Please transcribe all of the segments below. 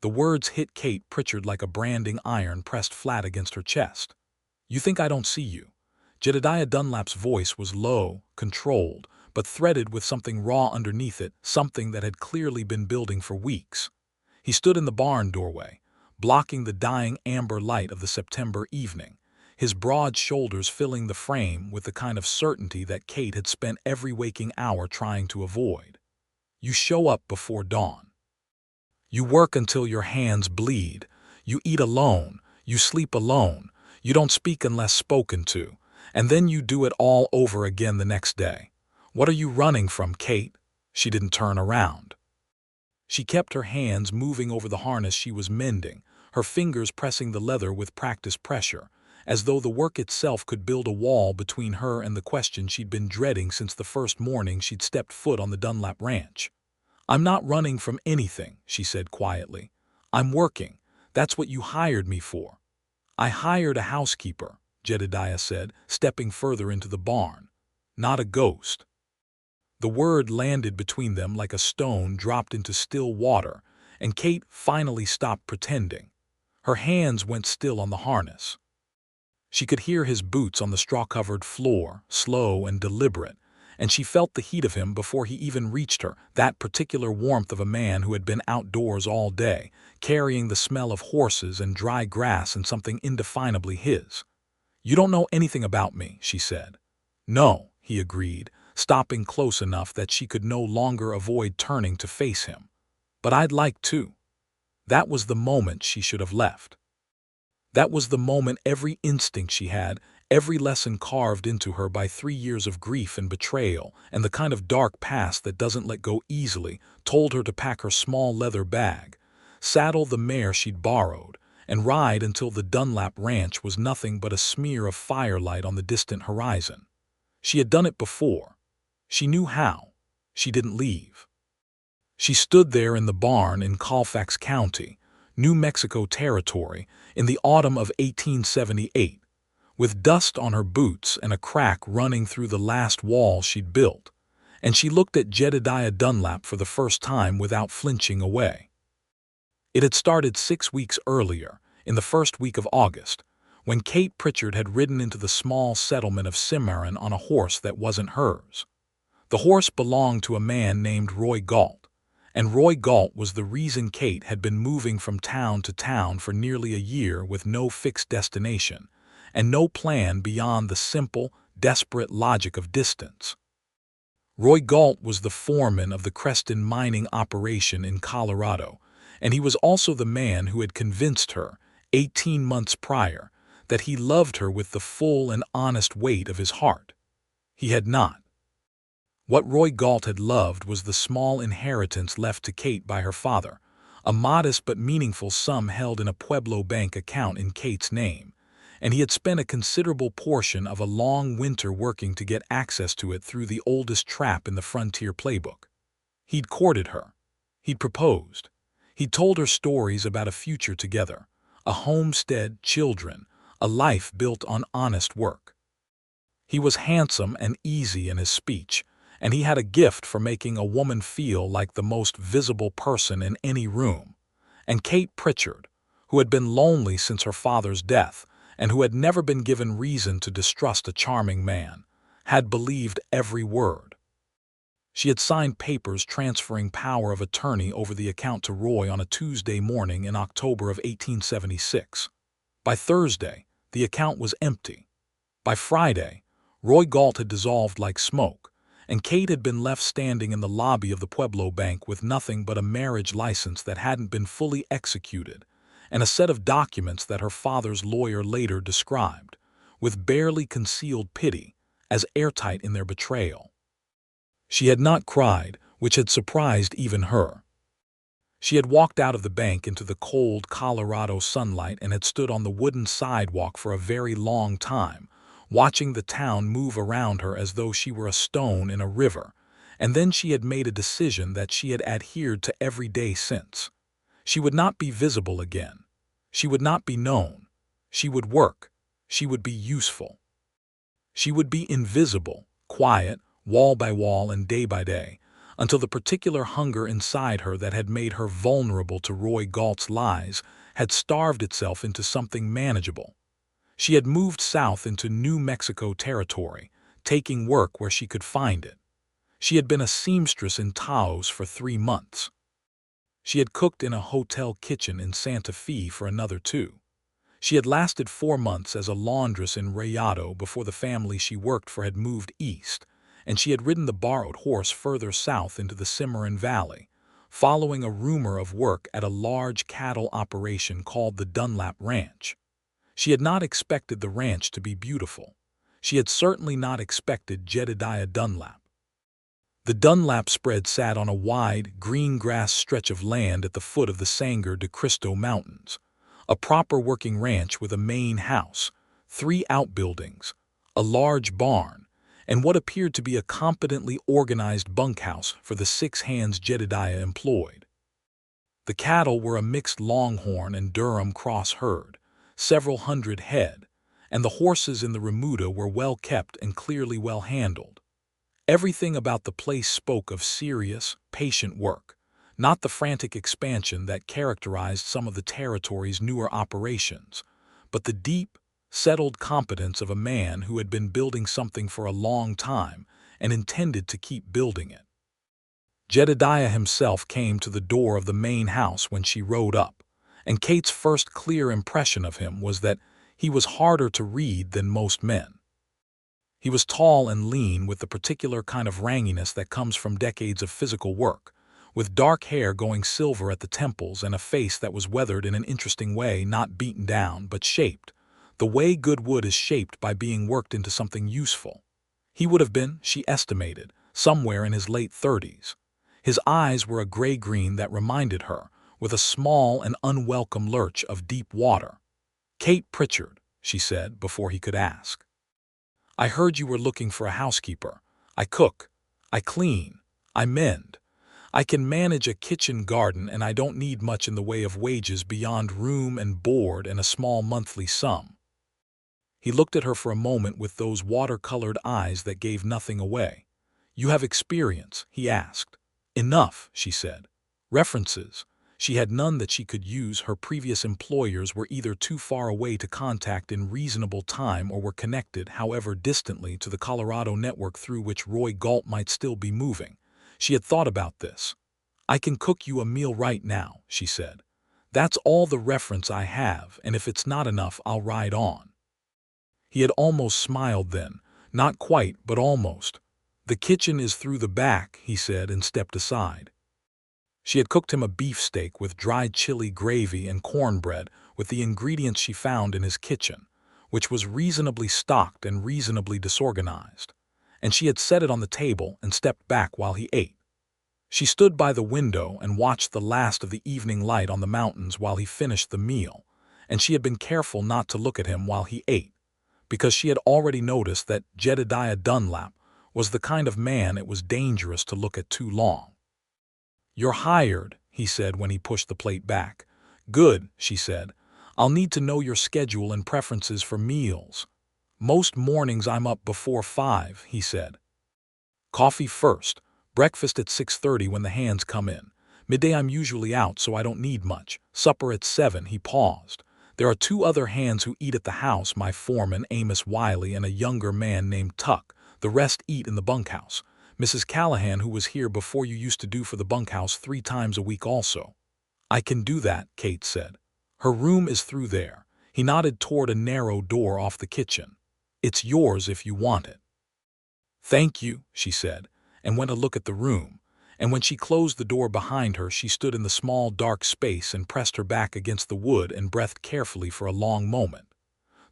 The words hit Kate Pritchard like a branding iron pressed flat against her chest. "You think I don't see you?" Jedediah Dunlap's voice was low, controlled, but threaded with something raw underneath it, something that had clearly been building for weeks. He stood in the barn doorway, blocking the dying amber light of the September evening, his broad shoulders filling the frame with the kind of certainty that Kate had spent every waking hour trying to avoid. "You show up before dawn. You work until your hands bleed. You eat alone. You sleep alone. You don't speak unless spoken to. And then you do it all over again the next day. What are you running from, Kate?" She didn't turn around. She kept her hands moving over the harness she was mending, her fingers pressing the leather with practiced pressure, as though the work itself could build a wall between her and the question she'd been dreading since the first morning she'd stepped foot on the Dunlap ranch. "I'm not running from anything," she said quietly. "I'm working. That's what you hired me for." "I hired a housekeeper," Jedediah said, stepping further into the barn. "Not a ghost." The word landed between them like a stone dropped into still water, and Kate finally stopped pretending. Her hands went still on the harness. She could hear his boots on the straw-covered floor, slow and deliberate, and she felt the heat of him before he even reached her, that particular warmth of a man who had been outdoors all day, carrying the smell of horses and dry grass and something indefinably his. "You don't know anything about me," she said. "No," he agreed, stopping close enough that she could no longer avoid turning to face him. "But I'd like to." That was the moment she should have left. That was the moment every instinct she had, every lesson carved into her by 3 years of grief and betrayal, and the kind of dark past that doesn't let go easily, told her to pack her small leather bag, saddle the mare she'd borrowed, and ride until the Dunlap ranch was nothing but a smear of firelight on the distant horizon. She had done it before. She knew how. She didn't leave. She stood there in the barn in Colfax County, New Mexico Territory, in the autumn of 1878, with dust on her boots and a crack running through the last wall she'd built, and she looked at Jedediah Dunlap for the first time without flinching away. It had started 6 weeks earlier, in the first week of August, when Kate Pritchard had ridden into the small settlement of Cimarron on a horse that wasn't hers. The horse belonged to a man named Roy Galt, and Roy Galt was the reason Kate had been moving from town to town for nearly a year with no fixed destination, and no plan beyond the simple, desperate logic of distance. Roy Galt was the foreman of the Creston mining operation in Colorado, and he was also the man who had convinced her, 18 months prior, that he loved her with the full and honest weight of his heart. He had not. What Roy Galt had loved was the small inheritance left to Kate by her father, a modest but meaningful sum held in a Pueblo bank account in Kate's name, and he had spent a considerable portion of a long winter working to get access to it through the oldest trap in the frontier playbook. He'd courted her. He'd proposed. He'd told her stories about a future together, a homestead, children, a life built on honest work. He was handsome and easy in his speech, and he had a gift for making a woman feel like the most visible person in any room. And Kate Pritchard, who had been lonely since her father's death and who had never been given reason to distrust a charming man, had believed every word. She had signed papers transferring power of attorney over the account to Roy on a Tuesday morning in October of 1876. By Thursday, the account was empty. By Friday, Roy Galt had dissolved like smoke, and Kate had been left standing in the lobby of the Pueblo Bank with nothing but a marriage license that hadn't been fully executed, and a set of documents that her father's lawyer later described, with barely concealed pity, as airtight in their betrayal. She had not cried, which had surprised even her. She had walked out of the bank into the cold Colorado sunlight and had stood on the wooden sidewalk for a very long time, watching the town move around her as though she were a stone in a river, and then she had made a decision that she had adhered to every day since. She would not be visible again. She would not be known. She would work. She would be useful. She would be invisible, quiet, wall by wall and day by day, until the particular hunger inside her that had made her vulnerable to Roy Galt's lies had starved itself into something manageable. She had moved south into New Mexico territory, taking work where she could find it. She had been a seamstress in Taos for 3 months. She had cooked in a hotel kitchen in Santa Fe for another 2. She had lasted 4 months as a laundress in Rayado before the family she worked for had moved east, and she had ridden the borrowed horse further south into the Cimarron Valley, following a rumor of work at a large cattle operation called the Dunlap Ranch. She had not expected the ranch to be beautiful. She had certainly not expected Jedediah Dunlap. The Dunlap spread sat on a wide, green grass stretch of land at the foot of the Sangre de Cristo Mountains, a proper working ranch with a main house, 3 outbuildings, a large barn, and what appeared to be a competently organized bunkhouse for the 6 hands Jedediah employed. The cattle were a mixed Longhorn and Durham cross herd, several hundred head, and the horses in the remuda were well kept and clearly well handled. Everything about the place spoke of serious, patient work, not the frantic expansion that characterized some of the territory's newer operations, but the deep, settled competence of a man who had been building something for a long time and intended to keep building it. Jedediah himself came to the door of the main house when she rode up, and Kate's first clear impression of him was that he was harder to read than most men. He was tall and lean with the particular kind of ranginess that comes from decades of physical work, with dark hair going silver at the temples and a face that was weathered in an interesting way, not beaten down but shaped, the way good wood is shaped by being worked into something useful. He would have been, she estimated, somewhere in his late 30s. His eyes were a gray-green that reminded her, with a small and unwelcome lurch, of deep water. "Kate Pritchard," she said before he could ask. "I heard you were looking for a housekeeper. I cook, I clean, I mend. I can manage a kitchen garden, and I don't need much in the way of wages beyond room and board and a small monthly sum." He looked at her for a moment with those water-colored eyes that gave nothing away. "You have experience?" he asked. "Enough," she said. "References?" She had none that she could use. Her previous employers were either too far away to contact in reasonable time or were connected, however distantly, to the Colorado network through which Roy Galt might still be moving. She had thought about this. "I can cook you a meal right now," she said. "That's all the reference I have, and if it's not enough, I'll ride on." He had almost smiled then, not quite, but almost. "The kitchen is through the back," he said, and stepped aside. She had cooked him a beefsteak with dried chili gravy and cornbread with the ingredients she found in his kitchen, which was reasonably stocked and reasonably disorganized, and she had set it on the table and stepped back while he ate. She stood by the window and watched the last of the evening light on the mountains while he finished the meal, and she had been careful not to look at him while he ate, because she had already noticed that Jedediah Dunlap was the kind of man it was dangerous to look at too long. "You're hired," he said when he pushed the plate back. "Good," she said. "I'll need to know your schedule and preferences for meals." "Most mornings I'm up before 5, he said. "Coffee first. Breakfast at 6:30 when the hands come in. Midday I'm usually out, so I don't need much. Supper at 7, he paused. "There are 2 other hands who eat at the house, my foreman, Amos Wiley, and a younger man named Tuck. The rest eat in the bunkhouse. Mrs. Callahan, who was here before you, used to do for the bunkhouse 3 times a week also." "I can do that," Kate said. "Her room is through there." He nodded toward a narrow door off the kitchen. "It's yours if you want it." "Thank you," she said, and went to look at the room, and when she closed the door behind her, she stood in the small dark space and pressed her back against the wood and breathed carefully for a long moment.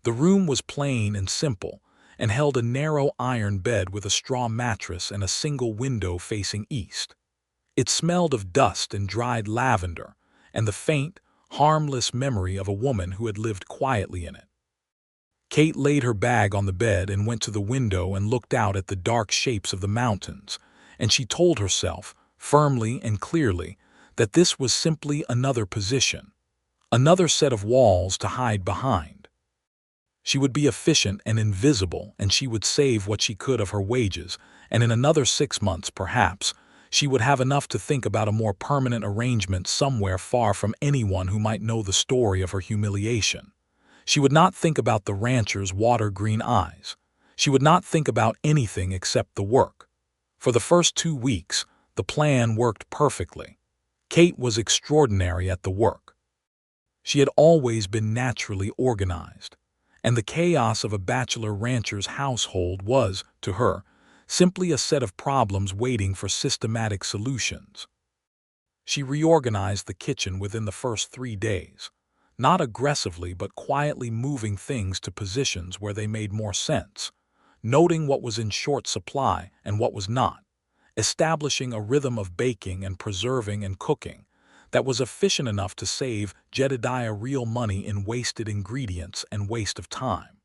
The room was plain and simple, and held a narrow iron bed with a straw mattress and a single window facing east. It smelled of dust and dried lavender, and the faint, harmless memory of a woman who had lived quietly in it. Kate laid her bag on the bed and went to the window and looked out at the dark shapes of the mountains, and she told herself, firmly and clearly, that this was simply another position, another set of walls to hide behind. She would be efficient and invisible, and she would save what she could of her wages, and in another 6 months, perhaps, She would have enough to think about a more permanent arrangement somewhere far from anyone who might know the story of her humiliation. She would not think about the rancher's water-green eyes. She would not think about anything except the work. For the first 2 weeks, the plan worked perfectly. Kate was extraordinary at the work. She had always been naturally organized, and the chaos of a bachelor rancher's household was, to her, simply a set of problems waiting for systematic solutions. She reorganized the kitchen within the first 3 days, not aggressively but quietly moving things to positions where they made more sense, noting what was in short supply and what was not, establishing a rhythm of baking and preserving and cooking that was efficient enough to save Jedediah real money in wasted ingredients and waste of time.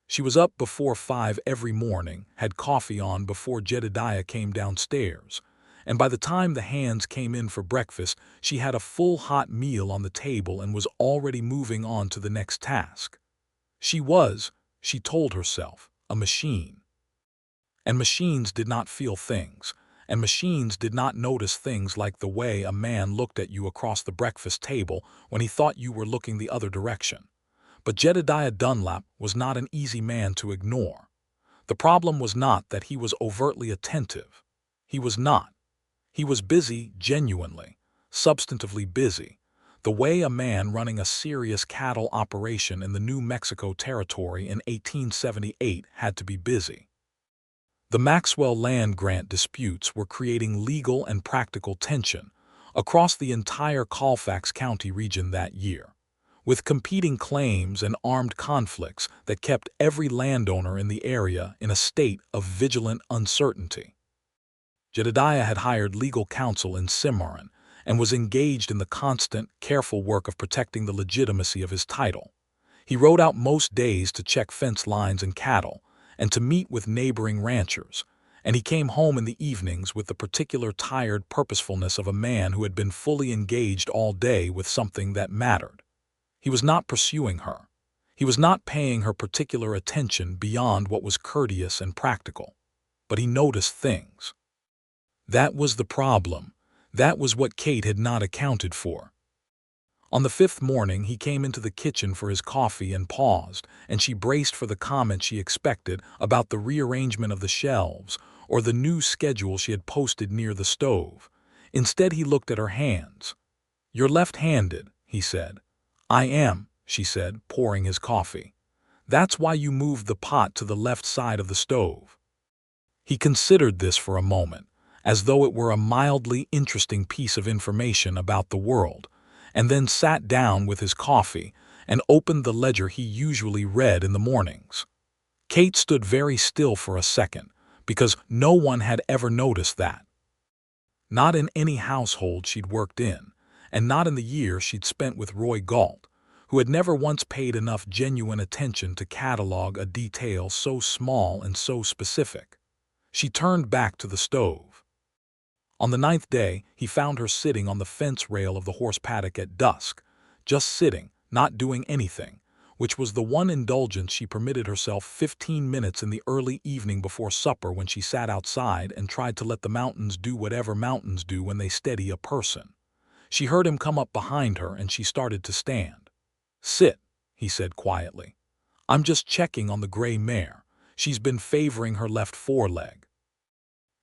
She was up before 5 every morning, had coffee on before Jedediah came downstairs, and by the time the hands came in for breakfast, she had a full hot meal on the table and was already moving on to the next task. She was, she told herself, a machine. And machines did not feel things, and machines did not notice things like the way a man looked at you across the breakfast table when he thought you were looking the other direction. But Jedediah Dunlap was not an easy man to ignore. The problem was not that he was overtly attentive. He was not. He was busy, genuinely, substantively busy, the way a man running a serious cattle operation in the New Mexico Territory in 1878 had to be busy. The Maxwell land grant disputes were creating legal and practical tension across the entire Colfax County region that year, with competing claims and armed conflicts that kept every landowner in the area in a state of vigilant uncertainty. Jedediah had hired legal counsel in Cimarron and was engaged in the constant, careful work of protecting the legitimacy of his title. He rode out most days to check fence lines and cattle, and to meet with neighboring ranchers, and he came home in the evenings with the particular tired purposefulness of a man who had been fully engaged all day with something that mattered. He was not pursuing her. He was not paying her particular attention beyond what was courteous and practical. But he noticed things. That was the problem. That was what Kate had not accounted for. On the 5th morning, he came into the kitchen for his coffee and paused, and she braced for the comment she expected about the rearrangement of the shelves or the new schedule she had posted near the stove. Instead, he looked at her hands. "You're left-handed," he said. "I am," she said, pouring his coffee. "That's why you moved the pot to the left side of the stove." He considered this for a moment, as though it were a mildly interesting piece of information about the world, and then sat down with his coffee and opened the ledger he usually read in the mornings. Kate stood very still for a second, because no one had ever noticed that. Not in any household she'd worked in, and not in the year she'd spent with Roy Galt, who had never once paid enough genuine attention to catalog a detail so small and so specific. She turned back to the stove. On the 9th day, he found her sitting on the fence rail of the horse paddock at dusk, just sitting, not doing anything, which was the one indulgence she permitted herself 15 minutes in the early evening before supper when she sat outside and tried to let the mountains do whatever mountains do when they steady a person. She heard him come up behind her and she started to stand. "Sit," he said quietly. "I'm just checking on the gray mare. She's been favoring her left foreleg."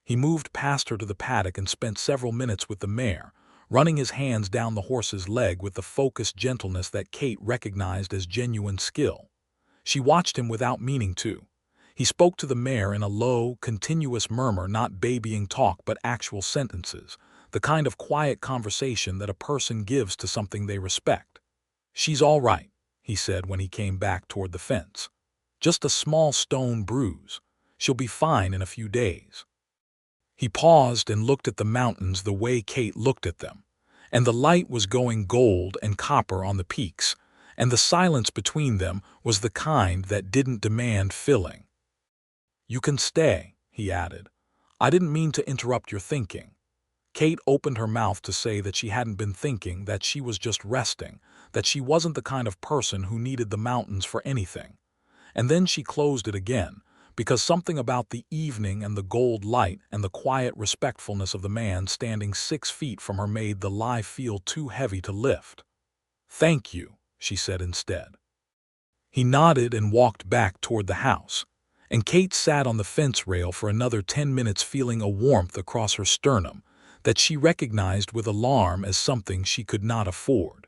He moved past her to the paddock and spent several minutes with the mare, running his hands down the horse's leg with the focused gentleness that Kate recognized as genuine skill. She watched him without meaning to. He spoke to the mare in a low, continuous murmur, not babying talk but actual sentences, the kind of quiet conversation that a person gives to something they respect. "She's all right," he said when he came back toward the fence. "Just a small stone bruise. She'll be fine in a few days." He paused and looked at the mountains the way Kate looked at them, and the light was going gold and copper on the peaks, and the silence between them was the kind that didn't demand filling. "You can stay," he added. "I didn't mean to interrupt your thinking." Kate opened her mouth to say that she hadn't been thinking, that she was just resting, that she wasn't the kind of person who needed the mountains for anything. And then she closed it again, because something about the evening and the gold light and the quiet respectfulness of the man standing 6 feet from her made the lie feel too heavy to lift. "Thank you," she said instead. He nodded and walked back toward the house, and Kate sat on the fence rail for another 10 minutes feeling a warmth across her sternum that she recognized with alarm as something she could not afford.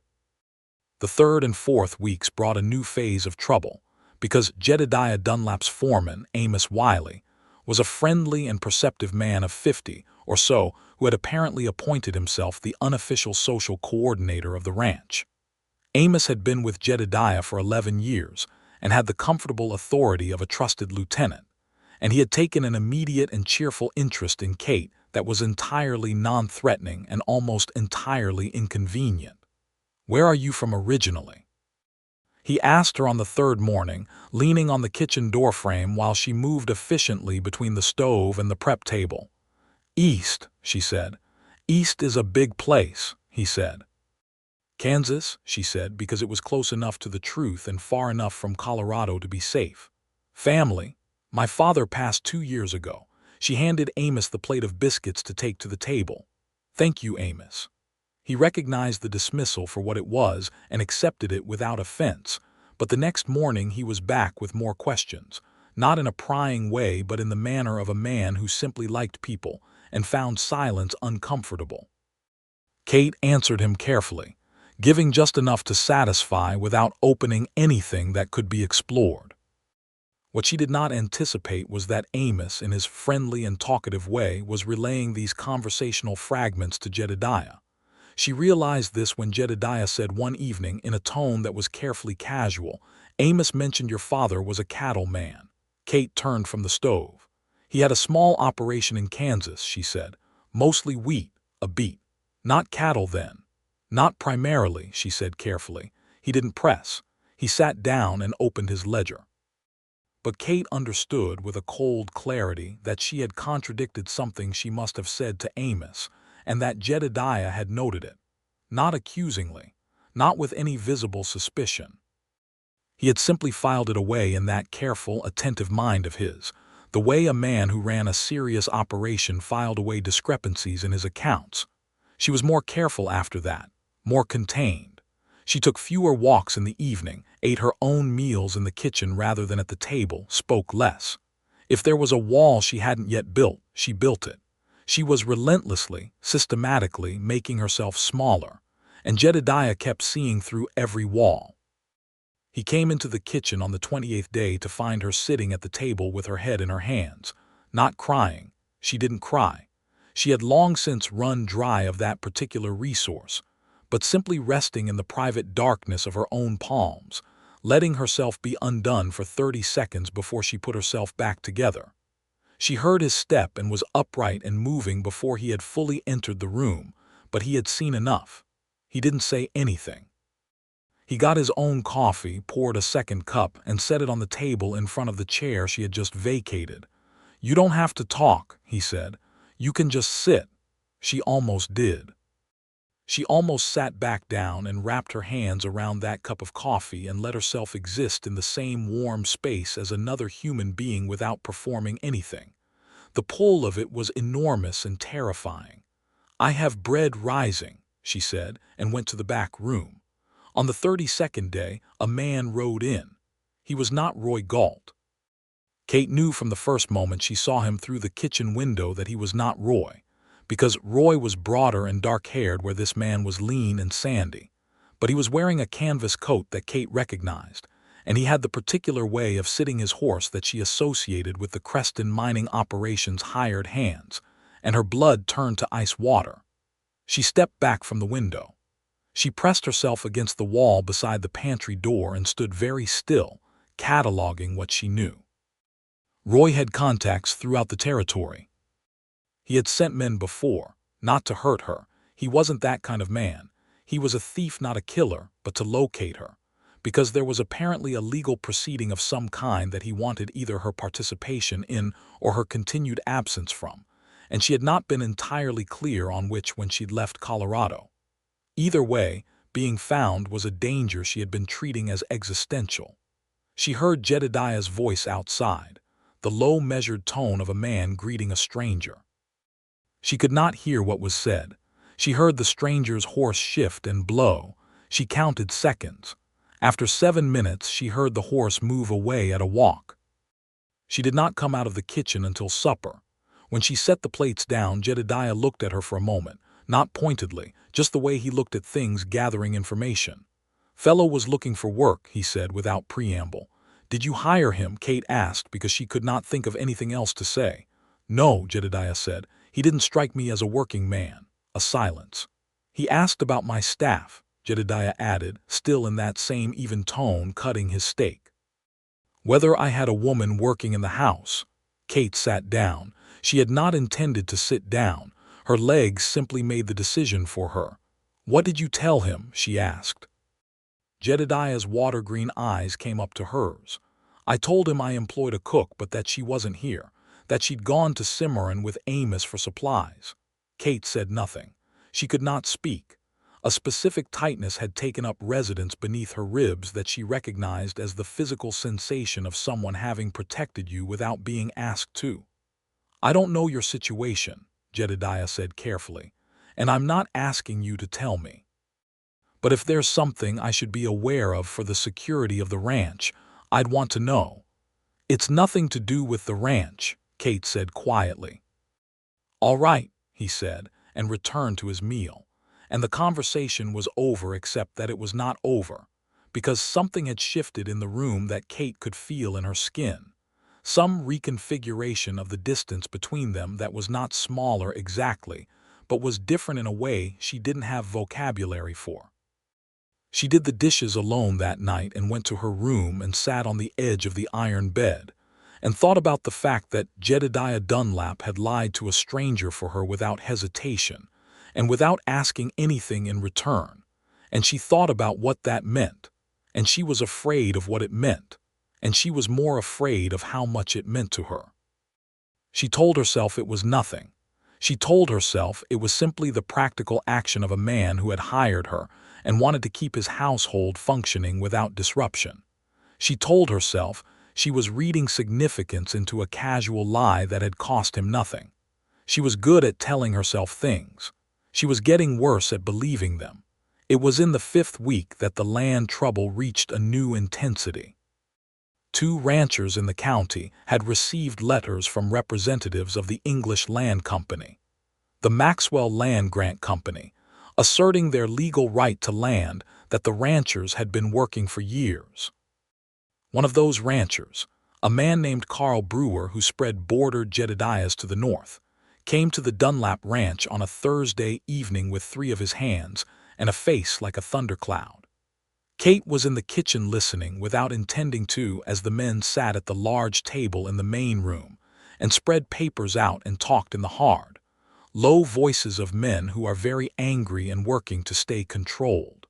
The third and fourth weeks brought a new phase of trouble, because Jedediah Dunlap's foreman, Amos Wiley, was a friendly and perceptive man of 50 or so who had apparently appointed himself the unofficial social coordinator of the ranch. Amos had been with Jedediah for 11 years and had the comfortable authority of a trusted lieutenant, and he had taken an immediate and cheerful interest in Kate that was entirely non-threatening and almost entirely inconvenient. "Where are you from originally?" he asked her on the third morning, leaning on the kitchen doorframe while she moved efficiently between the stove and the prep table. "East," she said. "East is a big place," he said. "Kansas," she said, because it was close enough to the truth and far enough from Colorado to be safe. "Family. My father passed 2 years ago." She handed Amos the plate of biscuits to take to the table. "Thank you, Amos." He recognized the dismissal for what it was and accepted it without offense, but the next morning he was back with more questions, not in a prying way but in the manner of a man who simply liked people and found silence uncomfortable. Kate answered him carefully, giving just enough to satisfy without opening anything that could be explored. What she did not anticipate was that Amos, in his friendly and talkative way, was relaying these conversational fragments to Jedediah. She realized this when Jedediah said one evening, in a tone that was carefully casual, "Amos mentioned your father was a cattle man." Kate turned from the stove. "He had a small operation in Kansas," she said. "Mostly wheat, a beet. Not cattle then." "Not primarily," she said carefully. "He didn't press. He sat down and opened his ledger." But Kate understood with a cold clarity that she had contradicted something she must have said to Amos, and that Jedediah had noted it. Not accusingly, not with any visible suspicion. He had simply filed it away in that careful, attentive mind of his, the way a man who ran a serious operation filed away discrepancies in his accounts. She was more careful after that, more contained. She took fewer walks in the evening, ate her own meals in the kitchen rather than at the table, spoke less. If there was a wall she hadn't yet built, she built it. She was relentlessly, systematically making herself smaller, and Jedediah kept seeing through every wall. He came into the kitchen on the 28th day to find her sitting at the table with her head in her hands, not crying. She didn't cry. She had long since run dry of that particular resource, but simply resting in the private darkness of her own palms, letting herself be undone for 30 seconds before she put herself back together. She heard his step and was upright and moving before he had fully entered the room, but he had seen enough. He didn't say anything. He got his own coffee, poured a second cup, and set it on the table in front of the chair she had just vacated. "You don't have to talk," he said. "You can just sit." She almost did. She almost sat back down and wrapped her hands around that cup of coffee and let herself exist in the same warm space as another human being without performing anything. The pull of it was enormous and terrifying. "I have bread rising," she said, and went to the back room. On the 32nd day, a man rode in. He was not Roy Galt. Kate knew from the first moment she saw him through the kitchen window that he was not Roy, because Roy was broader and dark-haired where this man was lean and sandy. But he was wearing a canvas coat that Kate recognized, and he had the particular way of sitting his horse that she associated with the Creston mining operation's hired hands, and her blood turned to ice water. She stepped back from the window. She pressed herself against the wall beside the pantry door and stood very still, cataloging what she knew. Roy had contacts throughout the territory. He had sent men before, not to hurt her. He wasn't that kind of man. He was a thief, not a killer, but to locate her, because there was apparently a legal proceeding of some kind that he wanted either her participation in or her continued absence from, and she had not been entirely clear on which when she'd left Colorado. Either way, being found was a danger she had been treating as existential. She heard Jedediah's voice outside, the low, measured tone of a man greeting a stranger. She could not hear what was said. She heard the stranger's horse shift and blow. She counted seconds. After 7 minutes, she heard the horse move away at a walk. She did not come out of the kitchen until supper. When she set the plates down, Jedediah looked at her for a moment, not pointedly, just the way he looked at things gathering information. "Fellow was looking for work," he said without preamble. "Did you hire him?" Kate asked because she could not think of anything else to say. "No," Jedediah said. "He didn't strike me as a working man." A silence. "He asked about my staff," Jedediah added, still in that same even tone, cutting his steak. "Whether I had a woman working in the house." Kate sat down. She had not intended to sit down. Her legs simply made the decision for her. "What did you tell him?" she asked. Jedediah's water-green eyes came up to hers. "I told him I employed a cook, but that she wasn't here, that she'd gone to Cimarron with Amos for supplies." Kate said nothing. She could not speak. A specific tightness had taken up residence beneath her ribs that she recognized as the physical sensation of someone having protected you without being asked to. "I don't know your situation," Jedediah said carefully, "and I'm not asking you to tell me. But if there's something I should be aware of for the security of the ranch, I'd want to know." "It's nothing to do with the ranch," Kate said quietly. "All right," he said, and returned to his meal. And the conversation was over, except that it was not over, because something had shifted in the room that Kate could feel in her skin. Some reconfiguration of the distance between them that was not smaller exactly, but was different in a way she didn't have vocabulary for. She did the dishes alone that night and went to her room and sat on the edge of the iron bed and thought about the fact that Jedediah Dunlap had lied to a stranger for her without hesitation and without asking anything in return. And she thought about what that meant, and she was afraid of what it meant, and she was more afraid of how much it meant to her. She told herself it was nothing. She told herself it was simply the practical action of a man who had hired her and wanted to keep his household functioning without disruption. She told herself she was reading significance into a casual lie that had cost him nothing. She was good at telling herself things. She was getting worse at believing them. It was in the 5th week that the land trouble reached a new intensity. 2 ranchers in the county had received letters from representatives of the English Land Company, the Maxwell Land Grant Company, asserting their legal right to land that the ranchers had been working for years. One of those ranchers, a man named Carl Brewer who spread bordered Jedediah's to the north, came to the Dunlap ranch on a Thursday evening with 3 of his hands and a face like a thundercloud. Kate was in the kitchen listening without intending to as the men sat at the large table in the main room and spread papers out and talked in the hard, low voices of men who are very angry and working to stay controlled.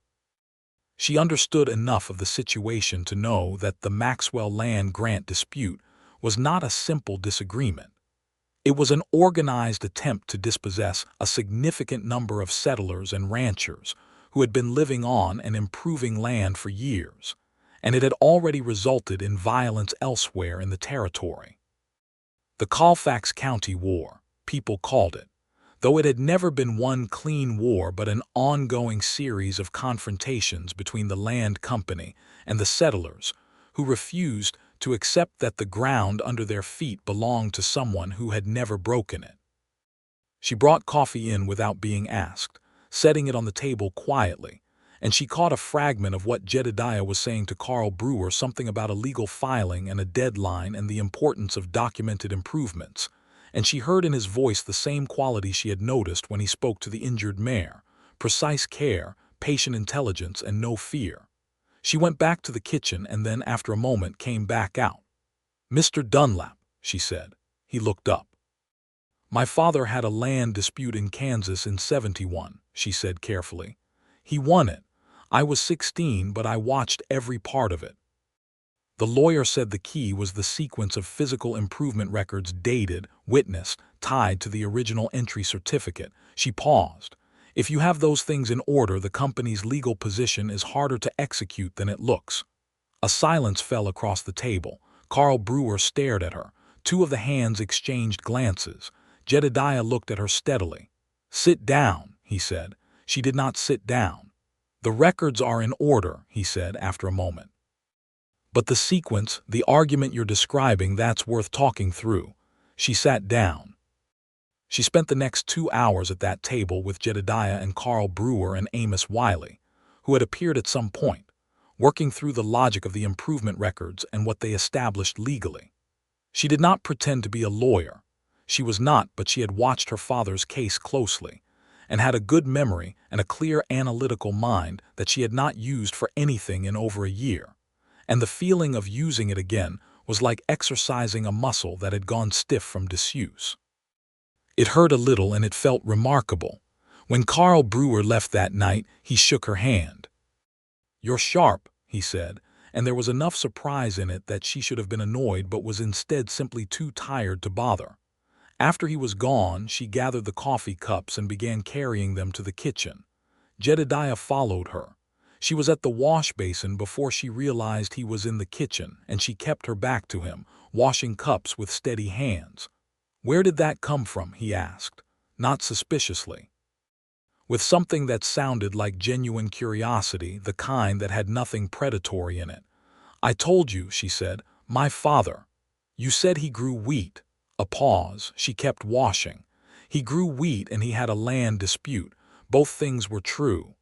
She understood enough of the situation to know that the Maxwell land grant dispute was not a simple disagreement. It was an organized attempt to dispossess a significant number of settlers and ranchers who had been living on and improving land for years, and it had already resulted in violence elsewhere in the territory. The Colfax County War, people called it, though it had never been one clean war but an ongoing series of confrontations between the land company and the settlers who refused to accept that the ground under their feet belonged to someone who had never broken it. She brought coffee in without being asked, setting it on the table quietly, and she caught a fragment of what Jedediah was saying to Carl Brewer, something about a legal filing and a deadline and the importance of documented improvements, and she heard in his voice the same quality she had noticed when he spoke to the injured mare: precise care, patient intelligence, and no fear. She went back to the kitchen and then, after a moment, came back out. "Mr. Dunlap," she said. He looked up. "My father had a land dispute in Kansas in '71, she said carefully. "He won it. I was 16, but I watched every part of it." The lawyer said the key was the sequence of physical improvement records dated, witnessed, tied to the original entry certificate. She paused. "If you have those things in order, the company's legal position is harder to execute than it looks." A silence fell across the table. Carl Brewer stared at her, Two of the hands exchanged glances. Jedediah looked at her steadily. "Sit down," he said. She did not sit down. "The records are in order," he said after a moment. "But the sequence, the argument you're describing, that's worth talking through." She sat down. She spent the next 2 hours at that table with Jedediah and Carl Brewer and Amos Wiley, who had appeared at some point, working through the logic of the improvement records and what they established legally. She did not pretend to be a lawyer. She was not, but she had watched her father's case closely, and had a good memory and a clear analytical mind that she had not used for anything in over a year. And the feeling of using it again was like exercising a muscle that had gone stiff from disuse. It hurt a little and it felt remarkable. When Carl Brewer left that night, he shook her hand. "You're sharp," he said, and there was enough surprise in it that she should have been annoyed but was instead simply too tired to bother. After he was gone, she gathered the coffee cups and began carrying them to the kitchen. Jedediah followed her. She was at the wash basin before she realized he was in the kitchen, and she kept her back to him, washing cups with steady hands. "Where did that come from?" he asked, not suspiciously. With something that sounded like genuine curiosity, the kind that had nothing predatory in it. "I told you," she said, "my father. You said he grew wheat." A pause. She kept washing. "He grew wheat and he had a land dispute. Both things were true."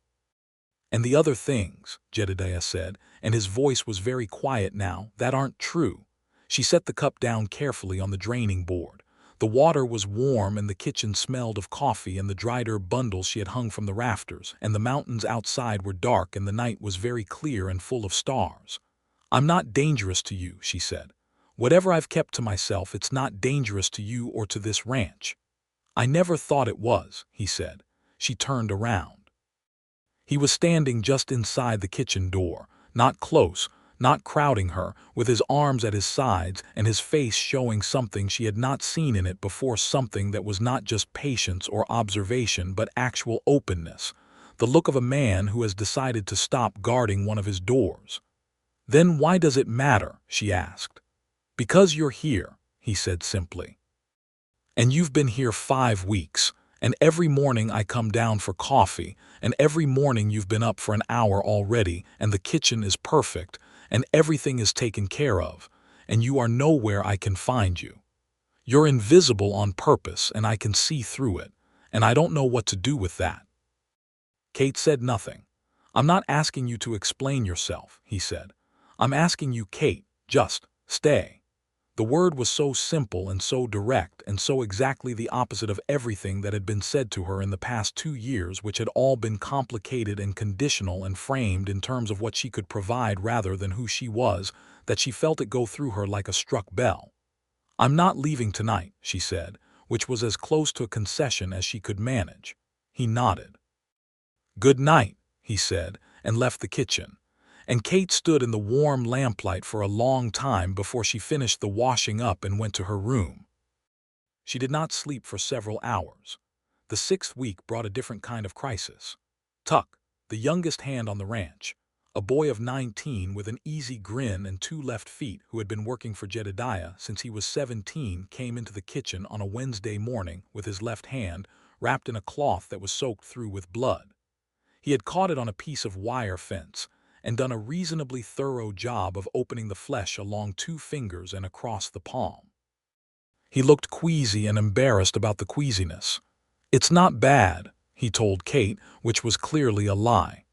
"And the other things," Jedediah said, and his voice was very quiet now, "that aren't true." She set the cup down carefully on the draining board. The water was warm and the kitchen smelled of coffee and the dried herb bundles she had hung from the rafters, and the mountains outside were dark and the night was very clear and full of stars. "I'm not dangerous to you," she said. "Whatever I've kept to myself, it's not dangerous to you or to this ranch." "I never thought it was," he said. She turned around. He was standing just inside the kitchen door, not close, not crowding her, with his arms at his sides and his face showing something she had not seen in it before, something that was not just patience or observation but actual openness, the look of a man who has decided to stop guarding one of his doors. "Then why does it matter?" she asked. "Because you're here," he said simply. "And you've been here 5 weeks, and every morning I come down for coffee, and every morning you've been up for an hour already, and the kitchen is perfect, and everything is taken care of, and you are nowhere I can find you. You're invisible on purpose, and I can see through it, and I don't know what to do with that." Kate said nothing. "I'm not asking you to explain yourself," he said. "I'm asking you, Kate, just stay." The word was so simple and so direct and so exactly the opposite of everything that had been said to her in the past 2 years, which had all been complicated and conditional and framed in terms of what she could provide rather than who she was, that she felt it go through her like a struck bell. "I'm not leaving tonight," she said, which was as close to a concession as she could manage. He nodded. "Good night," he said, and left the kitchen. And Kate stood in the warm lamplight for a long time before she finished the washing up and went to her room. She did not sleep for several hours. The 6th week brought a different kind of crisis. Tuck, the youngest hand on the ranch, a boy of 19 with an easy grin and 2 left feet who had been working for Jedediah since he was 17, came into the kitchen on a Wednesday morning with his left hand wrapped in a cloth that was soaked through with blood. He had caught it on a piece of wire fence and done a reasonably thorough job of opening the flesh along 2 fingers and across the palm. He looked queasy and embarrassed about the queasiness. "It's not bad," he told Kate, which was clearly a lie.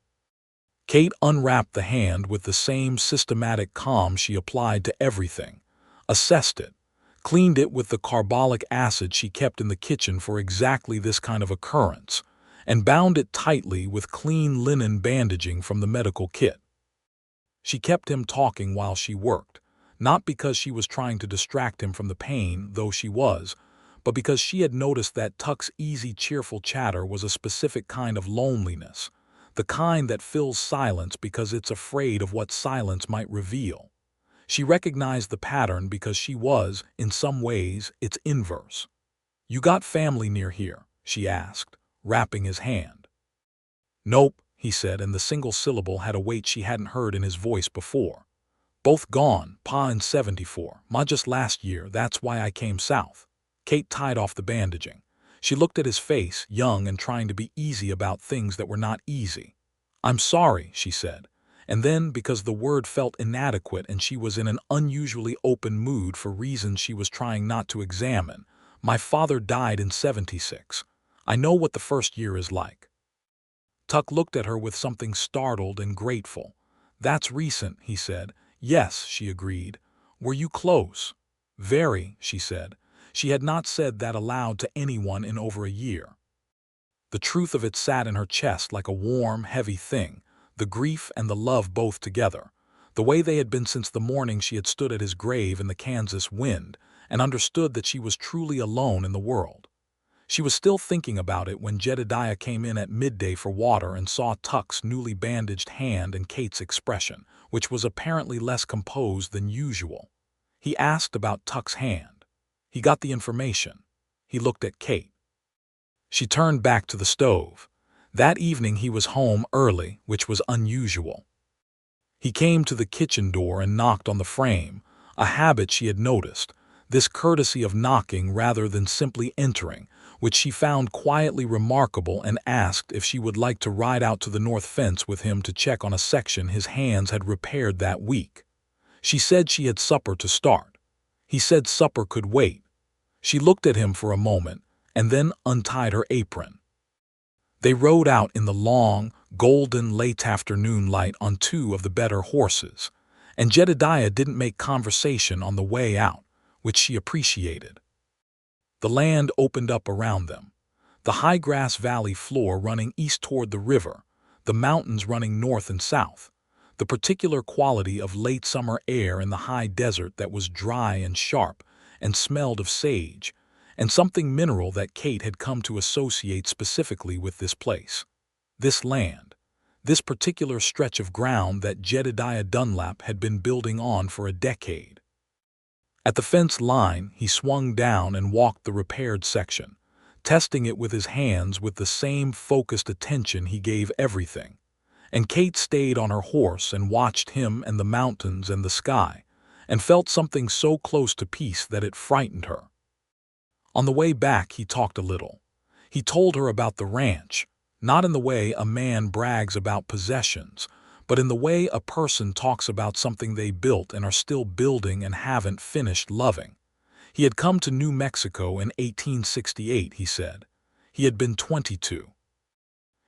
Kate unwrapped the hand with the same systematic calm she applied to everything, assessed it, cleaned it with the carbolic acid she kept in the kitchen for exactly this kind of occurrence, and bound it tightly with clean linen bandaging from the medical kit. She kept him talking while she worked, not because she was trying to distract him from the pain, though she was, but because she had noticed that Tuck's easy, cheerful chatter was a specific kind of loneliness, the kind that fills silence because it's afraid of what silence might reveal. She recognized the pattern because she was, in some ways, its inverse. "You got family near here?" she asked, wrapping his hand. "Nope," he said, and the single syllable had a weight she hadn't heard in his voice before. Both gone, Pa in 74, Ma just last year, that's why I came south. Kate tied off the bandaging. She looked at his face, young and trying to be easy about things that were not easy. I'm sorry, she said. And then, because the word felt inadequate and she was in an unusually open mood for reasons she was trying not to examine, my father died in 76. I know what the first year is like. Tuck looked at her with something startled and grateful. That's recent, he said. Yes, she agreed. Were you close? Very, she said. She had not said that aloud to anyone in over a year. The truth of it sat in her chest like a warm, heavy thing, the grief and the love both together, the way they had been since the morning she had stood at his grave in the Kansas wind and understood that she was truly alone in the world. She was still thinking about it when Jedediah came in at midday for water and saw Tuck's newly bandaged hand and Kate's expression, which was apparently less composed than usual. He asked about Tuck's hand. He got the information. He looked at Kate. She turned back to the stove. That evening he was home early, which was unusual. He came to the kitchen door and knocked on the frame, a habit she had noticed, this courtesy of knocking rather than simply entering, which she found quietly remarkable, and asked if she would like to ride out to the north fence with him to check on a section his hands had repaired that week. She said she had supper to start. He said supper could wait. She looked at him for a moment, and then untied her apron. They rode out in the long, golden late afternoon light on two of the better horses, and Jedediah didn't make conversation on the way out, which she appreciated. The land opened up around them, the high grass valley floor running east toward the river, the mountains running north and south, the particular quality of late summer air in the high desert that was dry and sharp and smelled of sage, and something mineral that Kate had come to associate specifically with this place, this land, this particular stretch of ground that Jedediah Dunlap had been building on for a decade. At the fence line, he swung down and walked the repaired section, testing it with his hands with the same focused attention he gave everything. And Kate stayed on her horse and watched him and the mountains and the sky, and felt something so close to peace that it frightened her. On the way back, he talked a little. He told her about the ranch, not in the way a man brags about possessions, but in the way a person talks about something they built and are still building and haven't finished loving. He had come to New Mexico in 1868, he said. He had been 22.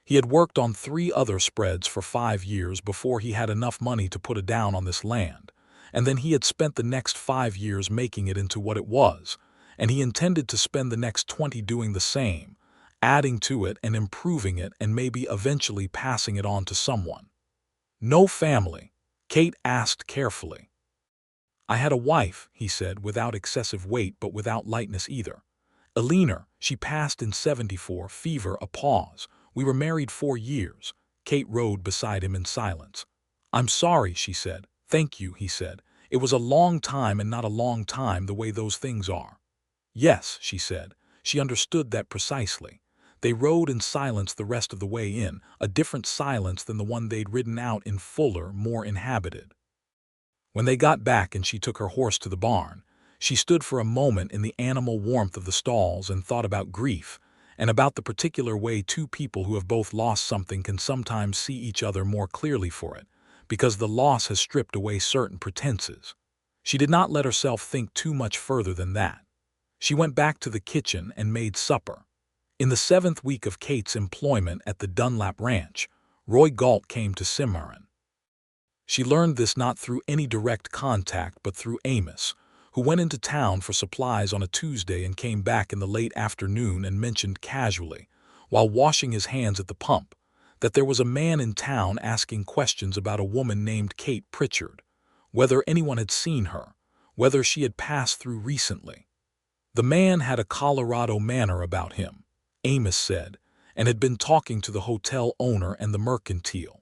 He had worked on 3 other spreads for 5 years before he had enough money to put a down on this land, and then he had spent the next 5 years making it into what it was, and he intended to spend the next 20 doing the same, adding to it and improving it and maybe eventually passing it on to someone. No family? Kate asked carefully. I had a wife, he said, without excessive weight but without lightness either. Eleanor, she passed in 74, fever, a pause. We were married 4 years. Kate rode beside him in silence. I'm sorry, she said. Thank you, he said. It was a long time and not a long time the way those things are. Yes, she said. She understood that precisely. They rode in silence the rest of the way in, a different silence than the one they'd ridden out in fuller, more inhabited. When they got back and she took her horse to the barn, she stood for a moment in the animal warmth of the stalls and thought about grief, and about the particular way 2 people who have both lost something can sometimes see each other more clearly for it, because the loss has stripped away certain pretenses. She did not let herself think too much further than that. She went back to the kitchen and made supper. In the 7th week of Kate's employment at the Dunlap Ranch, Roy Galt came to Cimarron. She learned this not through any direct contact but through Amos, who went into town for supplies on a Tuesday and came back in the late afternoon and mentioned casually, while washing his hands at the pump, that there was a man in town asking questions about a woman named Kate Pritchard, whether anyone had seen her, whether she had passed through recently. The man had a Colorado manner about him, Amos said, and had been talking to the hotel owner and the mercantile.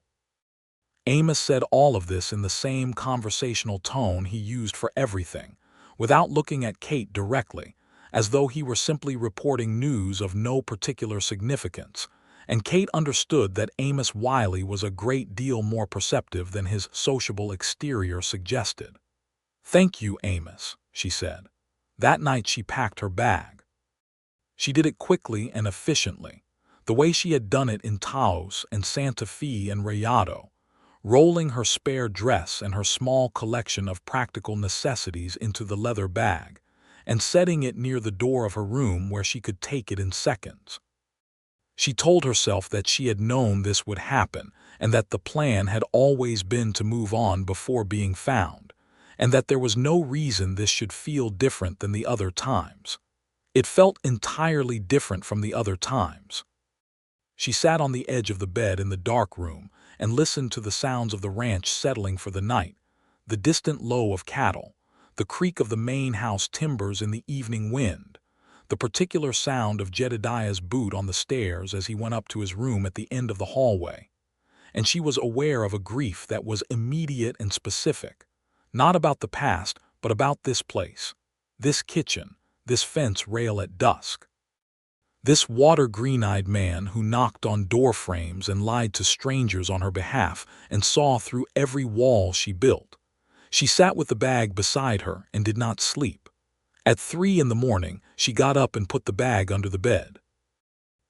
Amos said all of this in the same conversational tone he used for everything, without looking at Kate directly, as though he were simply reporting news of no particular significance, and Kate understood that Amos Wiley was a great deal more perceptive than his sociable exterior suggested. "Thank you, Amos," she said. That night she packed her bag. She did it quickly and efficiently, the way she had done it in Taos and Santa Fe and Rayado, rolling her spare dress and her small collection of practical necessities into the leather bag, and setting it near the door of her room where she could take it in seconds. She told herself that she had known this would happen, and that the plan had always been to move on before being found, and that there was no reason this should feel different than the other times. It felt entirely different from the other times. She sat on the edge of the bed in the dark room and listened to the sounds of the ranch settling for the night, the distant low of cattle, the creak of the main house timbers in the evening wind, the particular sound of Jedediah's boot on the stairs as he went up to his room at the end of the hallway. And she was aware of a grief that was immediate and specific, not about the past, but about this place, this kitchen, this fence rail at dusk. This water-green-eyed man who knocked on door frames and lied to strangers on her behalf and saw through every wall she built. She sat with the bag beside her and did not sleep. At 3 in the morning, she got up and put the bag under the bed.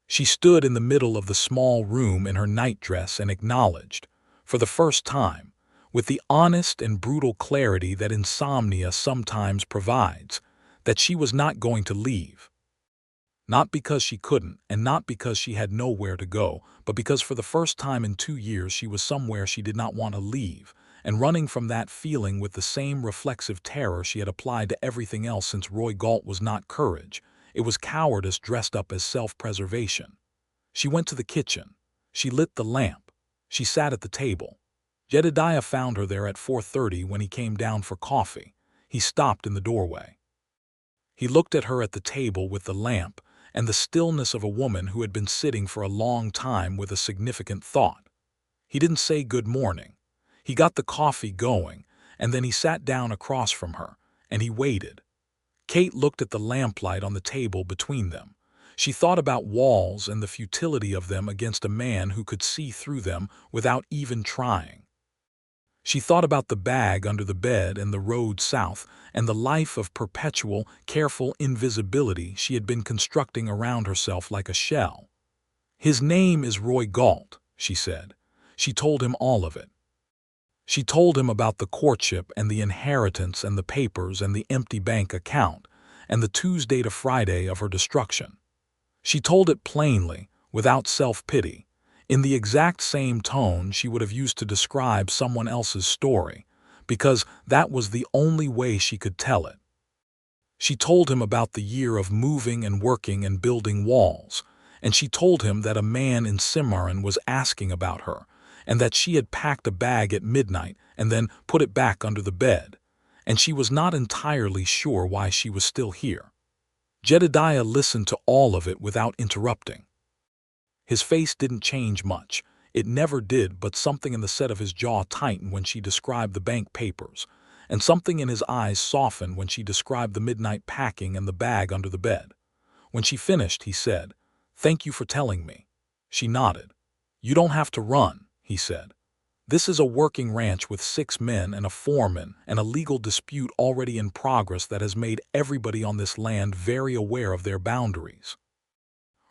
She stood in the middle of the small room in her nightdress and acknowledged, for the first time, with the honest and brutal clarity that insomnia sometimes provides, that she was not going to leave. Not because she couldn't, and not because she had nowhere to go, but because for the first time in 2 years she was somewhere she did not want to leave, and running from that feeling with the same reflexive terror she had applied to everything else since Roy Galt was not courage. It was cowardice dressed up as self-preservation. She went to the kitchen. She lit the lamp. She sat at the table. Jedediah found her there at 4:30 when he came down for coffee. He stopped in the doorway. He looked at her at the table with the lamp and the stillness of a woman who had been sitting for a long time with a significant thought. He didn't say good morning. He got the coffee going, and then he sat down across from her, and he waited. Kate looked at the lamplight on the table between them. She thought about walls and the futility of them against a man who could see through them without even trying. She thought about the bag under the bed and the road south and the life of perpetual, careful invisibility she had been constructing around herself like a shell. "His name is Roy Galt," she said. She told him all of it. She told him about the courtship and the inheritance and the papers and the empty bank account and the Tuesday to Friday of her destruction. She told it plainly, without self-pity, in the exact same tone she would have used to describe someone else's story, because that was the only way she could tell it. She told him about the year of moving and working and building walls, and she told him that a man in Cimarron was asking about her, and that she had packed a bag at midnight and then put it back under the bed, and she was not entirely sure why she was still here. Jedediah listened to all of it without interrupting. His face didn't change much. It never did, but something in the set of his jaw tightened when she described the bank papers, and something in his eyes softened when she described the midnight packing and the bag under the bed. When she finished, he said, "Thank you for telling me." She nodded. "You don't have to run," he said. "This is a working ranch with 6 men and a foreman and a legal dispute already in progress that has made everybody on this land very aware of their boundaries.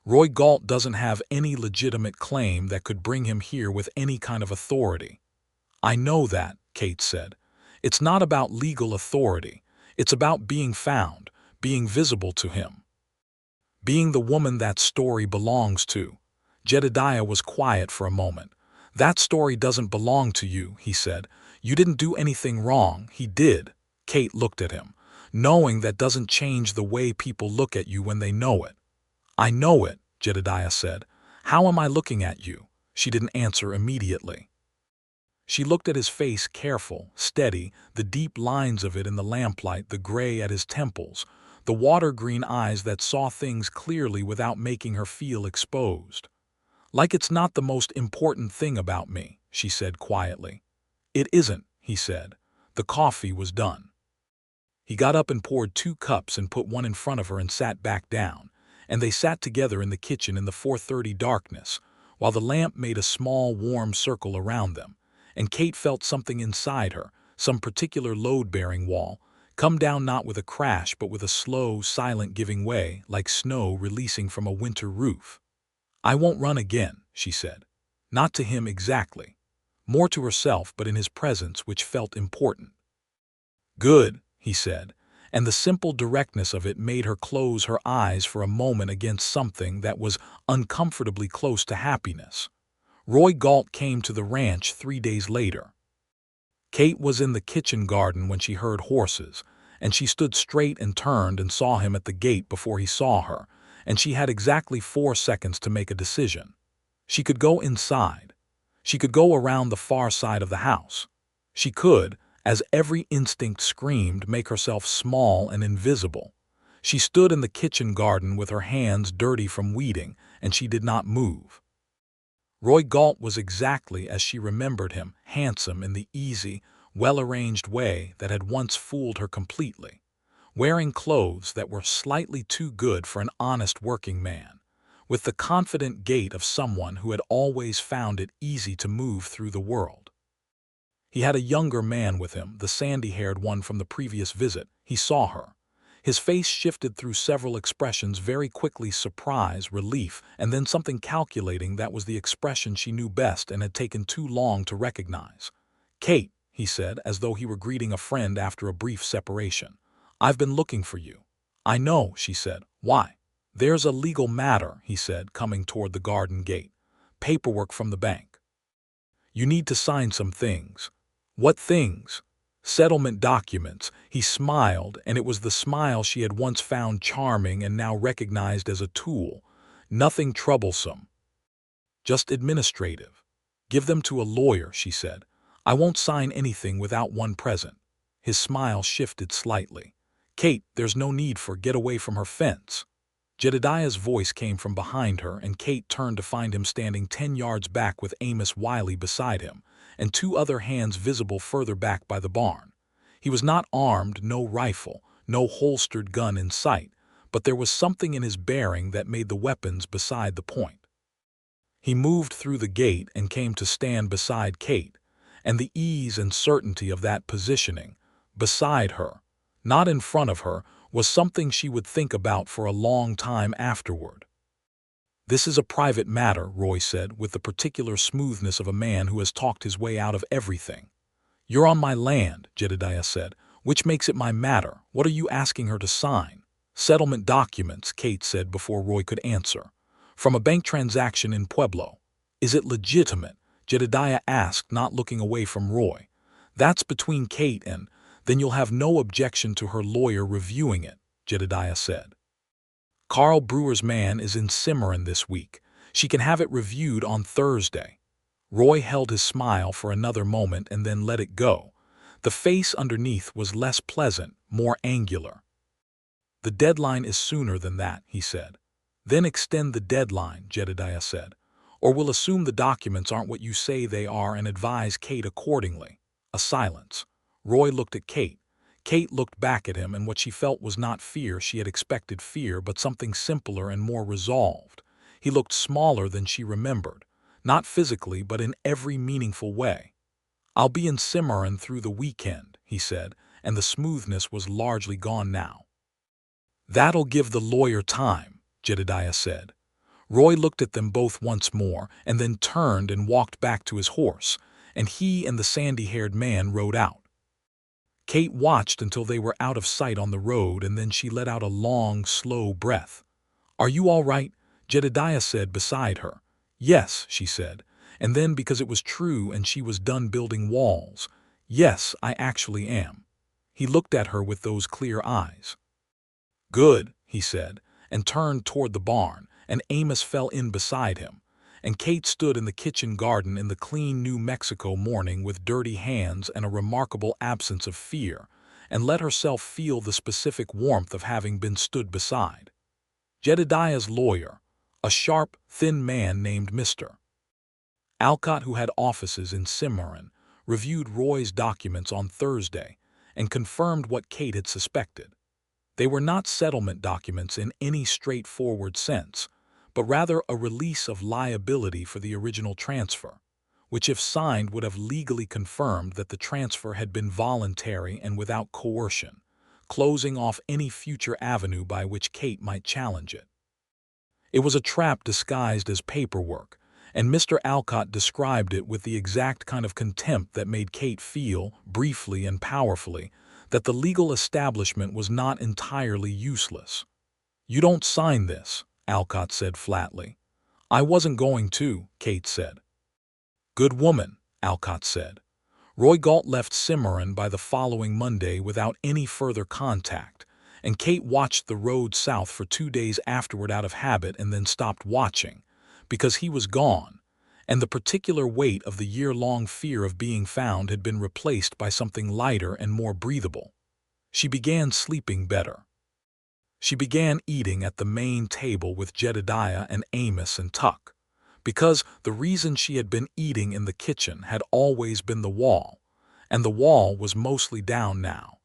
Roy Galt doesn't have any legitimate claim that could bring him here with any kind of authority." "I know that," Kate said. "It's not about legal authority. It's about being found, being visible to him. Being the woman that story belongs to." Jedediah was quiet for a moment. "That story doesn't belong to you," he said. "You didn't do anything wrong." "He did." Kate looked at him. "Knowing that doesn't change the way people look at you when they know it." "I know it," Jedediah said. "How am I looking at you?" She didn't answer immediately. She looked at his face, careful, steady, the deep lines of it in the lamplight, the gray at his temples, the water-green eyes that saw things clearly without making her feel exposed. "Like it's not the most important thing about me," she said quietly. "It isn't," he said. The coffee was done. He got up and poured 2 cups and put one in front of her and sat back down, and they sat together in the kitchen in the 4:30 darkness, while the lamp made a small, warm circle around them, and Kate felt something inside her, some particular load-bearing wall, come down not with a crash but with a slow, silent giving way, like snow releasing from a winter roof. "I won't run again," she said. Not to him exactly. More to herself, but in his presence, which felt important. "Good," he said, and the simple directness of it made her close her eyes for a moment against something that was uncomfortably close to happiness. Roy Galt came to the ranch 3 days later. Kate was in the kitchen garden when she heard horses, and she stood straight and turned and saw him at the gate before he saw her, and she had exactly 4 seconds to make a decision. She could go inside. She could go around the far side of the house. She could, as every instinct screamed, make herself small and invisible. She stood in the kitchen garden with her hands dirty from weeding, and she did not move. Roy Galt was exactly as she remembered him, handsome in the easy, well-arranged way that had once fooled her completely, wearing clothes that were slightly too good for an honest working man, with the confident gait of someone who had always found it easy to move through the world. He had a younger man with him, the sandy-haired one from the previous visit. He saw her. His face shifted through several expressions very quickly: surprise, relief, and then something calculating that was the expression she knew best and had taken too long to recognize. "Kate," he said, as though he were greeting a friend after a brief separation. "I've been looking for you." "I know," she said. "Why?" "There's a legal matter," he said, coming toward the garden gate. "Paperwork from the bank. You need to sign some things." "What things?" "Settlement documents." He smiled, and it was the smile she had once found charming and now recognized as a tool. "Nothing troublesome. Just administrative." "Give them to a lawyer," she said. "I won't sign anything without one present." His smile shifted slightly. "Kate, there's no need for—" "Get away from her fence." Jedediah's voice came from behind her, and Kate turned to find him standing 10 yards back with Amos Wiley beside him, and 2 other hands visible further back by the barn. He was not armed, no rifle, no holstered gun in sight, but there was something in his bearing that made the weapons beside the point. He moved through the gate and came to stand beside Kate, and the ease and certainty of that positioning, beside her, not in front of her, was something she would think about for a long time afterward. "This is a private matter," Roy said, with the particular smoothness of a man who has talked his way out of everything. "You're on my land," Jedediah said, "which makes it my matter. What are you asking her to sign?" "Settlement documents," Kate said before Roy could answer. "From a bank transaction in Pueblo." "Is it legitimate?" Jedediah asked, not looking away from Roy. "That's between Kate and—" "Then you'll have no objection to her lawyer reviewing it," Jedediah said. "Carl Brewer's man is in Cimarron this week. She can have it reviewed on Thursday." Roy held his smile for another moment and then let it go. The face underneath was less pleasant, more angular. "The deadline is sooner than that," he said. "Then extend the deadline," Jedediah said. "Or we'll assume the documents aren't what you say they are and advise Kate accordingly." A silence. Roy looked at Kate. Kate looked back at him, and what she felt was not fear. She had expected fear, but something simpler and more resolved. He looked smaller than she remembered, not physically, but in every meaningful way. "I'll be in Cimarron through the weekend," he said, and the smoothness was largely gone now. "That'll give the lawyer time," Jedediah said. Roy looked at them both once more, and then turned and walked back to his horse, and he and the sandy-haired man rode out. Kate watched until they were out of sight on the road, and then she let out a long, slow breath. "Are you all right?" Jedediah said beside her. "Yes," she said, and then, because it was true and she was done building walls, "Yes, I actually am." He looked at her with those clear eyes. "Good," he said, and turned toward the barn, and Amos fell in beside him, and Kate stood in the kitchen garden in the clean New Mexico morning with dirty hands and a remarkable absence of fear, and let herself feel the specific warmth of having been stood beside. Jedediah's lawyer, a sharp, thin man named Mr. Alcott, who had offices in Cimarron, reviewed Roy's documents on Thursday and confirmed what Kate had suspected. They were not settlement documents in any straightforward sense, but rather a release of liability for the original transfer, which if signed would have legally confirmed that the transfer had been voluntary and without coercion, closing off any future avenue by which Kate might challenge it. It was a trap disguised as paperwork, and Mr. Alcott described it with the exact kind of contempt that made Kate feel, briefly and powerfully, that the legal establishment was not entirely useless. "You don't sign this," Alcott said flatly. "I wasn't going to," Kate said. "Good woman," Alcott said. Roy Galt left Cimarron by the following Monday without any further contact, and Kate watched the road south for 2 days afterward out of habit and then stopped watching, because he was gone, and the particular weight of the year-long fear of being found had been replaced by something lighter and more breathable. She began sleeping better. She began eating at the main table with Jedediah and Amos and Tuck, because the reason she had been eating in the kitchen had always been the wall, and the wall was mostly down now,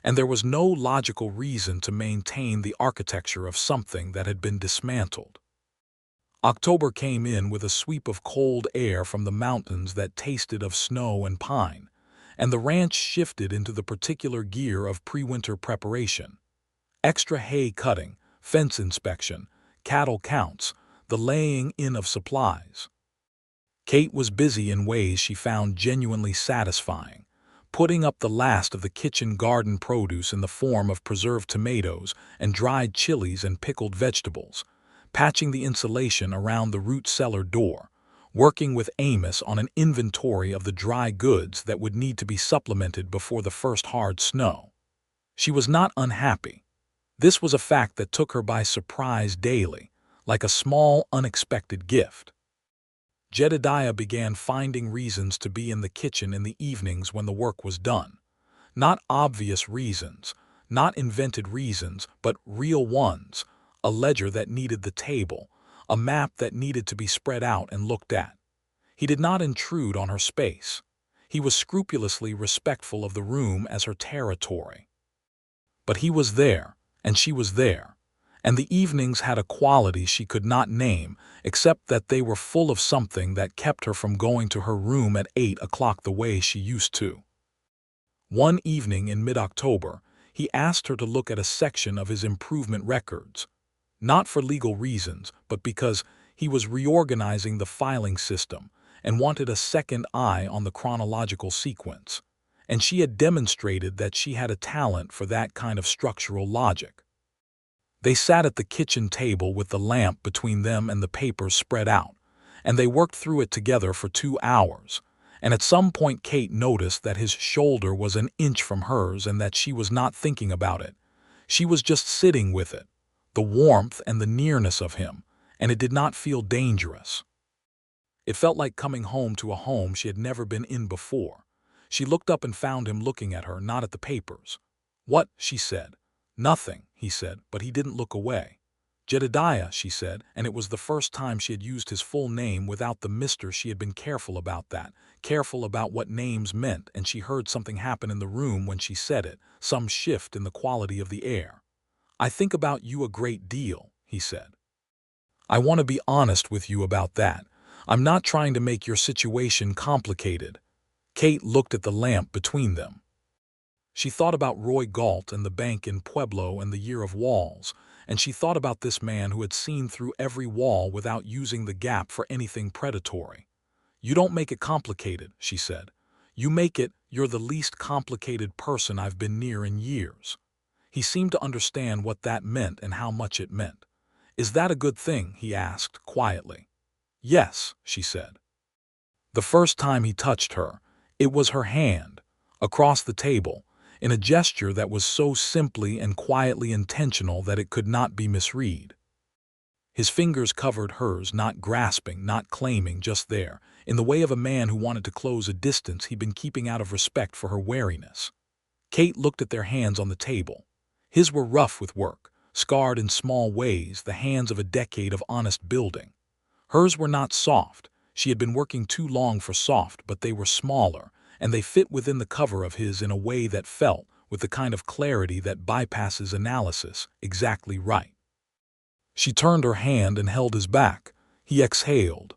and there was no logical reason to maintain the architecture of something that had been dismantled. October came in with a sweep of cold air from the mountains that tasted of snow and pine, and the ranch shifted into the particular gear of pre-winter preparation. Extra hay cutting, fence inspection, cattle counts, the laying in of supplies. Kate was busy in ways she found genuinely satisfying, putting up the last of the kitchen garden produce in the form of preserved tomatoes and dried chilies and pickled vegetables, patching the insulation around the root cellar door, working with Amos on an inventory of the dry goods that would need to be supplemented before the first hard snow. She was not unhappy. This was a fact that took her by surprise daily, like a small, unexpected gift. Jedediah began finding reasons to be in the kitchen in the evenings when the work was done. Not obvious reasons, not invented reasons, but real ones: a ledger that needed the table, a map that needed to be spread out and looked at. He did not intrude on her space. He was scrupulously respectful of the room as her territory. But he was there, and she was there, and the evenings had a quality she could not name, except that they were full of something that kept her from going to her room at 8 o'clock the way she used to. One evening in mid-October, he asked her to look at a section of his improvement records, not for legal reasons, but because he was reorganizing the filing system and wanted a second eye on the chronological sequence, and she had demonstrated that she had a talent for that kind of structural logic. They sat at the kitchen table with the lamp between them and the papers spread out, and they worked through it together for 2 hours, and at some point Kate noticed that his shoulder was an inch from hers and that she was not thinking about it. She was just sitting with it, the warmth and the nearness of him, and it did not feel dangerous. It felt like coming home to a home she had never been in before. She looked up and found him looking at her, not at the papers. "What?" she said. "Nothing," he said, but he didn't look away. "Jedediah," she said, and it was the first time she had used his full name without the mister. She had been careful about that, careful about what names meant, and she heard something happen in the room when she said it, some shift in the quality of the air. "I think about you a great deal," he said. "I want to be honest with you about that. I'm not trying to make your situation complicated." Kate looked at the lamp between them. She thought about Roy Galt and the bank in Pueblo and the year of walls, and she thought about this man who had seen through every wall without using the gap for anything predatory. "You don't make it complicated," she said. "You make it, you're the least complicated person I've been near in years." He seemed to understand what that meant and how much it meant. "Is that a good thing?" he asked quietly. "Yes," she said. The first time he touched her, it was her hand, across the table, in a gesture that was so simply and quietly intentional that it could not be misread. His fingers covered hers, not grasping, not claiming, just there, in the way of a man who wanted to close a distance he'd been keeping out of respect for her wariness. Kate looked at their hands on the table. His were rough with work, scarred in small ways, the hands of a decade of honest building. Hers were not soft. She had been working too long for soft, but they were smaller, and they fit within the cover of his in a way that felt, with the kind of clarity that bypasses analysis, exactly right. She turned her hand and held his back. He exhaled.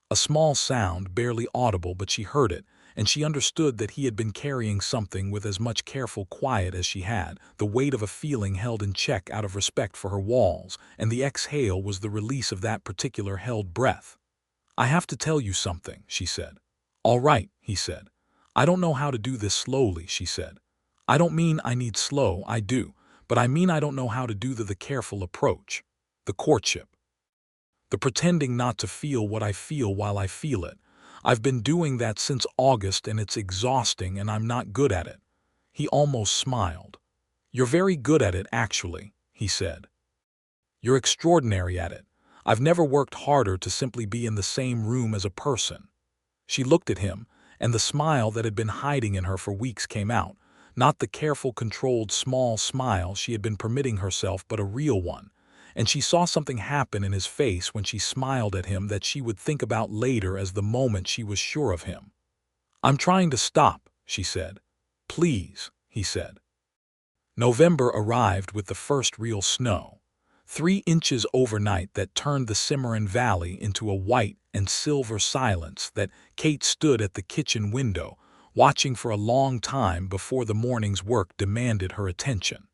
A small sound, barely audible, but she heard it, and she understood that he had been carrying something with as much careful quiet as she had, the weight of a feeling held in check out of respect for her walls, and the exhale was the release of that particular held breath. "I have to tell you something," she said. "All right," he said. "I don't know how to do this slowly," she said. "I don't mean I need slow, I do, but I mean I don't know how to do the careful approach, the courtship. The pretending not to feel what I feel while I feel it. I've been doing that since August and it's exhausting and I'm not good at it." He almost smiled. "You're very good at it, actually," he said. "You're extraordinary at it. I've never worked harder to simply be in the same room as a person." She looked at him, and the smile that had been hiding in her for weeks came out, not the careful, controlled, small smile she had been permitting herself, but a real one. And she saw something happen in his face when she smiled at him that she would think about later as the moment she was sure of him. "I'm trying to stop," she said. "Please," he said. November arrived with the first real snow. 3 inches overnight that turned the Cimarron Valley into a white and silver silence that Kate stood at the kitchen window, watching for a long time before the morning's work demanded her attention.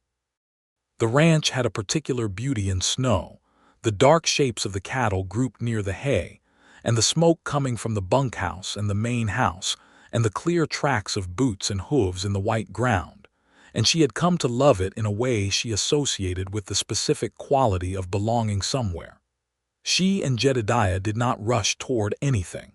The ranch had a particular beauty in snow, the dark shapes of the cattle grouped near the hay, and the smoke coming from the bunkhouse and the main house, and the clear tracks of boots and hooves in the white ground, and she had come to love it in a way she associated with the specific quality of belonging somewhere. She and Jedediah did not rush toward anything.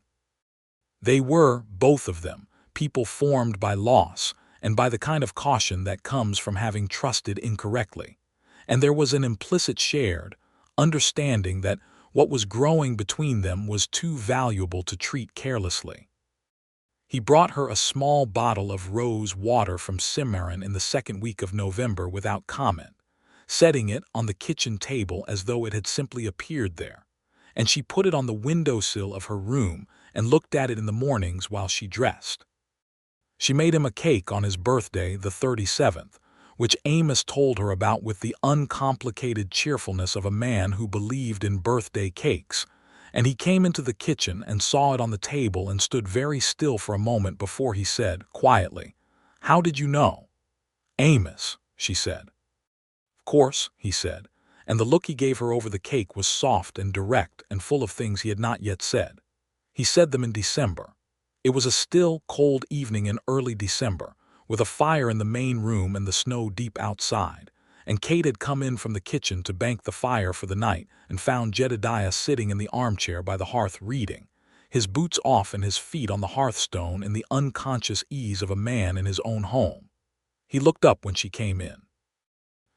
They were, both of them, people formed by loss, and by the kind of caution that comes from having trusted incorrectly. And there was an implicit shared understanding that what was growing between them was too valuable to treat carelessly. He brought her a small bottle of rose water from Cimarron in the second week of November without comment, setting it on the kitchen table as though it had simply appeared there, and she put it on the windowsill of her room and looked at it in the mornings while she dressed. She made him a cake on his birthday, the 37th, which Amos told her about with the uncomplicated cheerfulness of a man who believed in birthday cakes, and he came into the kitchen and saw it on the table and stood very still for a moment before he said, quietly, "How did you know?" "Amos," she said. "Of course," he said, and the look he gave her over the cake was soft and direct and full of things he had not yet said. He said them in December. It was a still, cold evening in early December, with a fire in the main room and the snow deep outside, and Kate had come in from the kitchen to bank the fire for the night and found Jedediah sitting in the armchair by the hearth reading, his boots off and his feet on the hearthstone in the unconscious ease of a man in his own home. He looked up when she came in.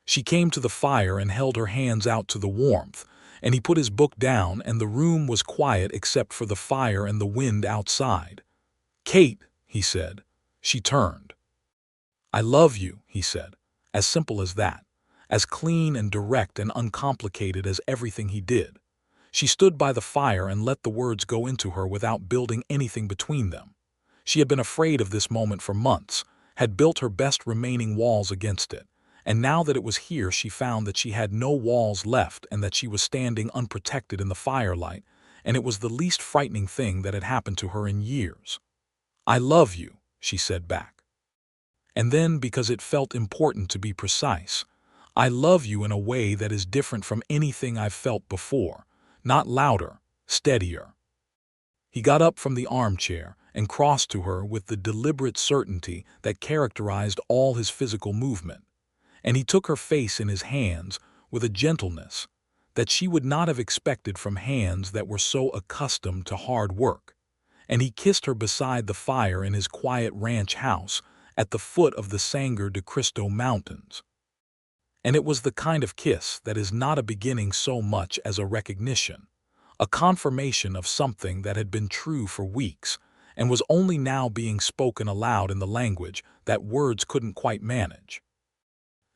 She came to the fire and held her hands out to the warmth, and he put his book down and the room was quiet except for the fire and the wind outside. "Kate," he said. She turned. "I love you," he said, as simple as that, as clean and direct and uncomplicated as everything he did. She stood by the fire and let the words go into her without building anything between them. She had been afraid of this moment for months, had built her best remaining walls against it, and now that it was here she found that she had no walls left and that she was standing unprotected in the firelight, and it was the least frightening thing that had happened to her in years. "I love you," she said back. And then, because it felt important to be precise, "I love you in a way that is different from anything I've felt before, not louder, steadier." He got up from the armchair and crossed to her with the deliberate certainty that characterized all his physical movement, and he took her face in his hands with a gentleness that she would not have expected from hands that were so accustomed to hard work, and he kissed her beside the fire in his quiet ranch house at the foot of the Sangre de Cristo Mountains. And it was the kind of kiss that is not a beginning so much as a recognition, a confirmation of something that had been true for weeks and was only now being spoken aloud in the language that words couldn't quite manage.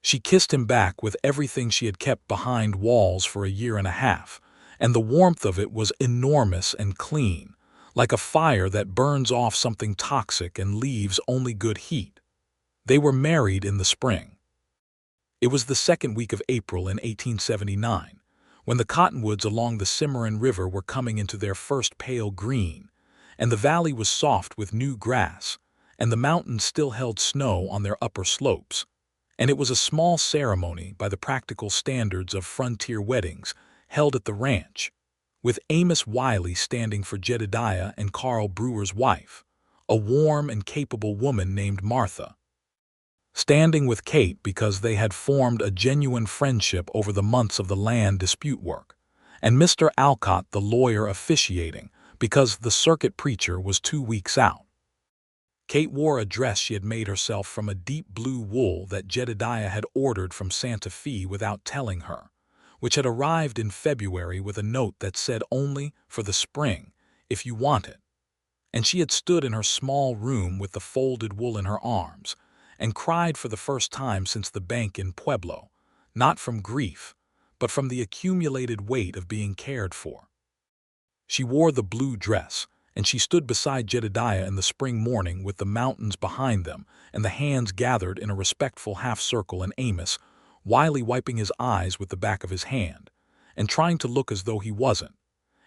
She kissed him back with everything she had kept behind walls for a year and a half, and the warmth of it was enormous and clean, like a fire that burns off something toxic and leaves only good heat. They were married in the spring. It was the second week of April in 1879, when the cottonwoods along the Cimarron River were coming into their first pale green, and the valley was soft with new grass, and the mountains still held snow on their upper slopes, and it was a small ceremony by the practical standards of frontier weddings held at the ranch, with Amos Wiley standing for Jedediah and Carl Brewer's wife, a warm and capable woman named Martha, standing with Kate because they had formed a genuine friendship over the months of the land dispute work, and Mr. Alcott the lawyer officiating because the circuit preacher was 2 weeks out. Kate wore a dress she had made herself from a deep blue wool that Jedediah had ordered from Santa Fe without telling her, which had arrived in February with a note that said only for the spring, if you want it. And she had stood in her small room with the folded wool in her arms, and cried for the first time since the bank in Pueblo, not from grief, but from the accumulated weight of being cared for. She wore the blue dress, and she stood beside Jedediah in the spring morning with the mountains behind them and the hands gathered in a respectful half-circle, and Amos, Wiley wiping his eyes with the back of his hand, and trying to look as though he wasn't,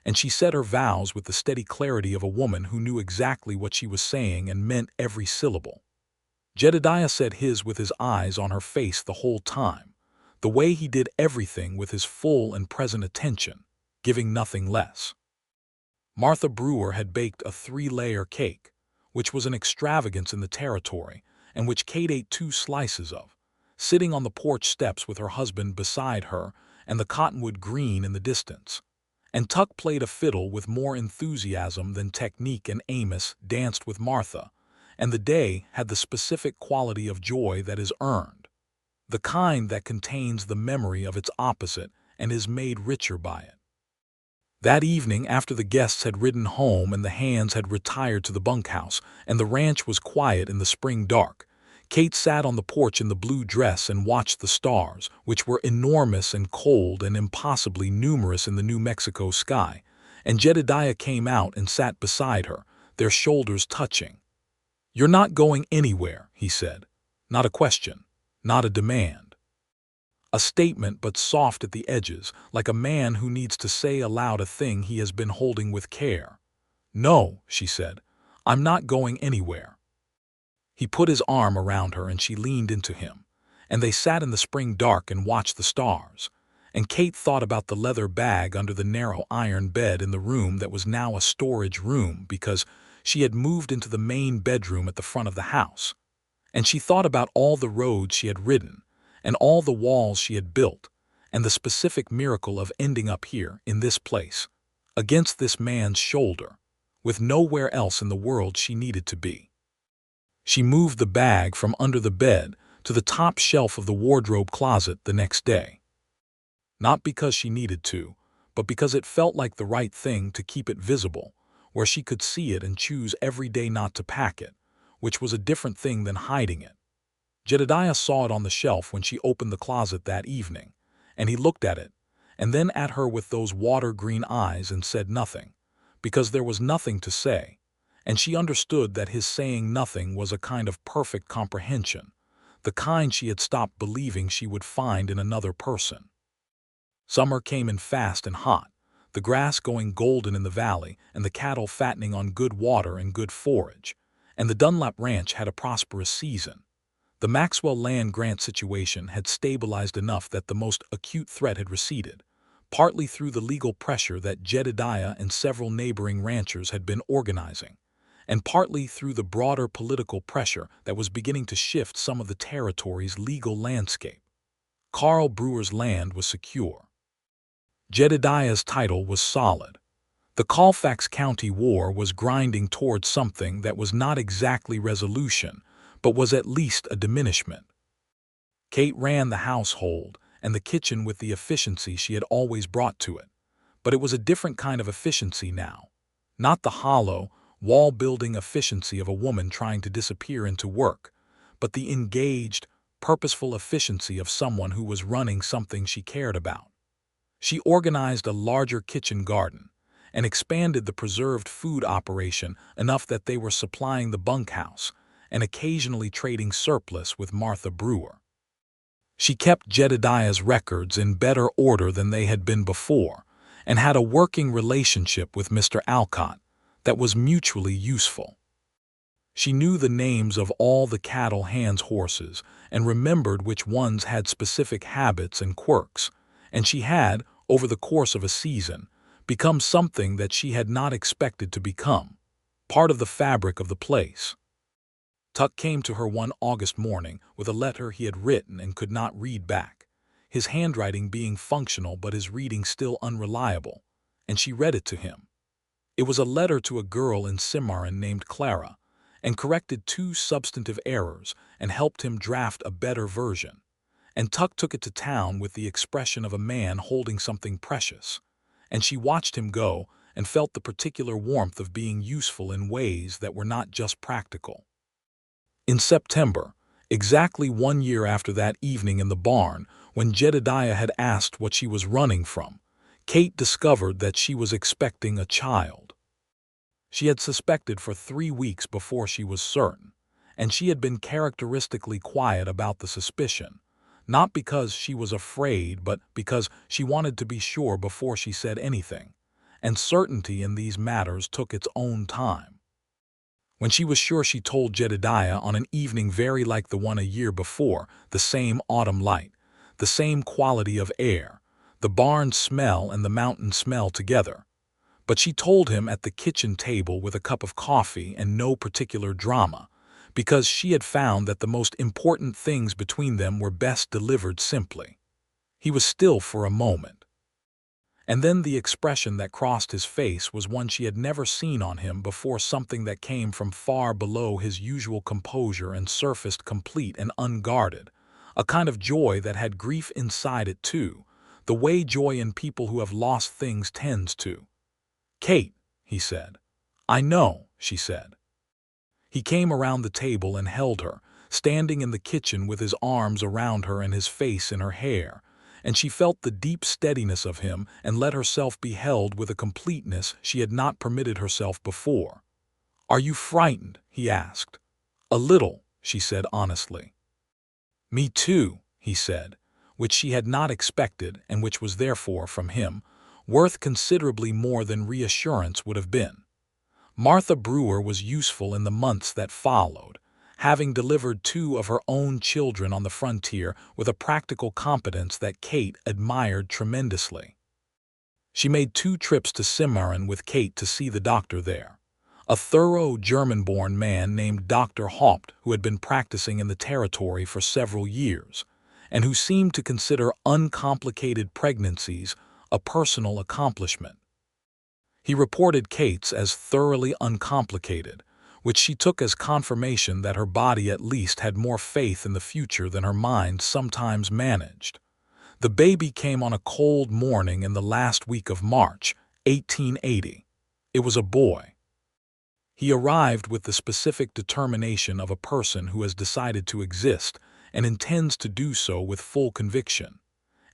and she said her vows with the steady clarity of a woman who knew exactly what she was saying and meant every syllable. Jedediah said his with his eyes on her face the whole time, the way he did everything with his full and present attention, giving nothing less. Martha Brewer had baked a 3-layer cake, which was an extravagance in the territory, and which Kate ate 2 slices of, sitting on the porch steps with her husband beside her and the cottonwood green in the distance. And Tuck played a fiddle with more enthusiasm than technique, and Amos danced with Martha, and the day had the specific quality of joy that is earned, the kind that contains the memory of its opposite and is made richer by it. That evening, after the guests had ridden home and the hands had retired to the bunkhouse and the ranch was quiet in the spring dark, Kate sat on the porch in the blue dress and watched the stars, which were enormous and cold and impossibly numerous in the New Mexico sky, and Jedediah came out and sat beside her, their shoulders touching. "You're not going anywhere," he said. Not a question, not a demand. A statement, but soft at the edges, like a man who needs to say aloud a thing he has been holding with care. "No," she said, "I'm not going anywhere." He put his arm around her and she leaned into him, and they sat in the spring dark and watched the stars, and Kate thought about the leather bag under the narrow iron bed in the room that was now a storage room because she had moved into the main bedroom at the front of the house, and she thought about all the roads she had ridden, and all the walls she had built, and the specific miracle of ending up here, in this place, against this man's shoulder, with nowhere else in the world she needed to be. She moved the bag from under the bed to the top shelf of the wardrobe closet the next day. Not because she needed to, but because it felt like the right thing to keep it visible, where she could see it and choose every day not to pack it, which was a different thing than hiding it. Jedediah saw it on the shelf when she opened the closet that evening, and he looked at it, and then at her with those water-green eyes and said nothing, because there was nothing to say, and she understood that his saying nothing was a kind of perfect comprehension, the kind she had stopped believing she would find in another person. Summer came in fast and hot, the grass going golden in the valley and the cattle fattening on good water and good forage, and the Dunlap ranch had a prosperous season. The Maxwell land grant situation had stabilized enough that the most acute threat had receded, partly through the legal pressure that Jedediah and several neighboring ranchers had been organizing, and partly through the broader political pressure that was beginning to shift some of the territory's legal landscape. Carl Brewer's land was secure. Jedediah's title was solid. The Colfax County War was grinding towards something that was not exactly resolution, but was at least a diminishment. Kate ran the household and the kitchen with the efficiency she had always brought to it, but it was a different kind of efficiency now, not the hollow, wall-building efficiency of a woman trying to disappear into work, but the engaged, purposeful efficiency of someone who was running something she cared about. She organized a larger kitchen garden and expanded the preserved food operation enough that they were supplying the bunkhouse and occasionally trading surplus with Martha Brewer. She kept Jedediah's records in better order than they had been before, and had a working relationship with Mr. Alcott that was mutually useful. She knew the names of all the cattle hands' horses and remembered which ones had specific habits and quirks, and she had, over the course of a season, become something that she had not expected to become, part of the fabric of the place. Tuck came to her one August morning with a letter he had written and could not read back, his handwriting being functional but his reading still unreliable, and she read it to him. It was a letter to a girl in Cimarron named Clara, and corrected 2 substantive errors and helped him draft a better version. And Tuck took it to town with the expression of a man holding something precious, and she watched him go and felt the particular warmth of being useful in ways that were not just practical. In September, exactly 1 year after that evening in the barn, when Jedediah had asked what she was running from, Kate discovered that she was expecting a child. She had suspected for 3 weeks before she was certain, and she had been characteristically quiet about the suspicion, not because she was afraid but because she wanted to be sure before she said anything, and certainty in these matters took its own time. When she was sure, she told Jedediah on an evening very like the one a year before, the same autumn light, the same quality of air, the barn smell and the mountain smell together. But she told him at the kitchen table with a cup of coffee and no particular drama, because she had found that the most important things between them were best delivered simply. He was still for a moment. And then the expression that crossed his face was one she had never seen on him before, something that came from far below his usual composure and surfaced complete and unguarded, a kind of joy that had grief inside it too, the way joy in people who have lost things tends to. "Kate," he said. "I know," she said. He came around the table and held her, standing in the kitchen with his arms around her and his face in her hair, and she felt the deep steadiness of him and let herself be held with a completeness she had not permitted herself before. "Are you frightened?" he asked. "A little," she said honestly. "Me too," he said, which she had not expected and which was therefore, from him, worth considerably more than reassurance would have been. Martha Brewer was useful in the months that followed, having delivered 2 of her own children on the frontier with a practical competence that Kate admired tremendously. She made 2 trips to Cimarron with Kate to see the doctor there, a thorough German-born man named Dr. Haupt, who had been practicing in the territory for several years, and who seemed to consider uncomplicated pregnancies a personal accomplishment. He reported Kate's as thoroughly uncomplicated, which she took as confirmation that her body at least had more faith in the future than her mind sometimes managed. The baby came on a cold morning in the last week of March, 1880. It was a boy. He arrived with the specific determination of a person who has decided to exist and intends to do so with full conviction,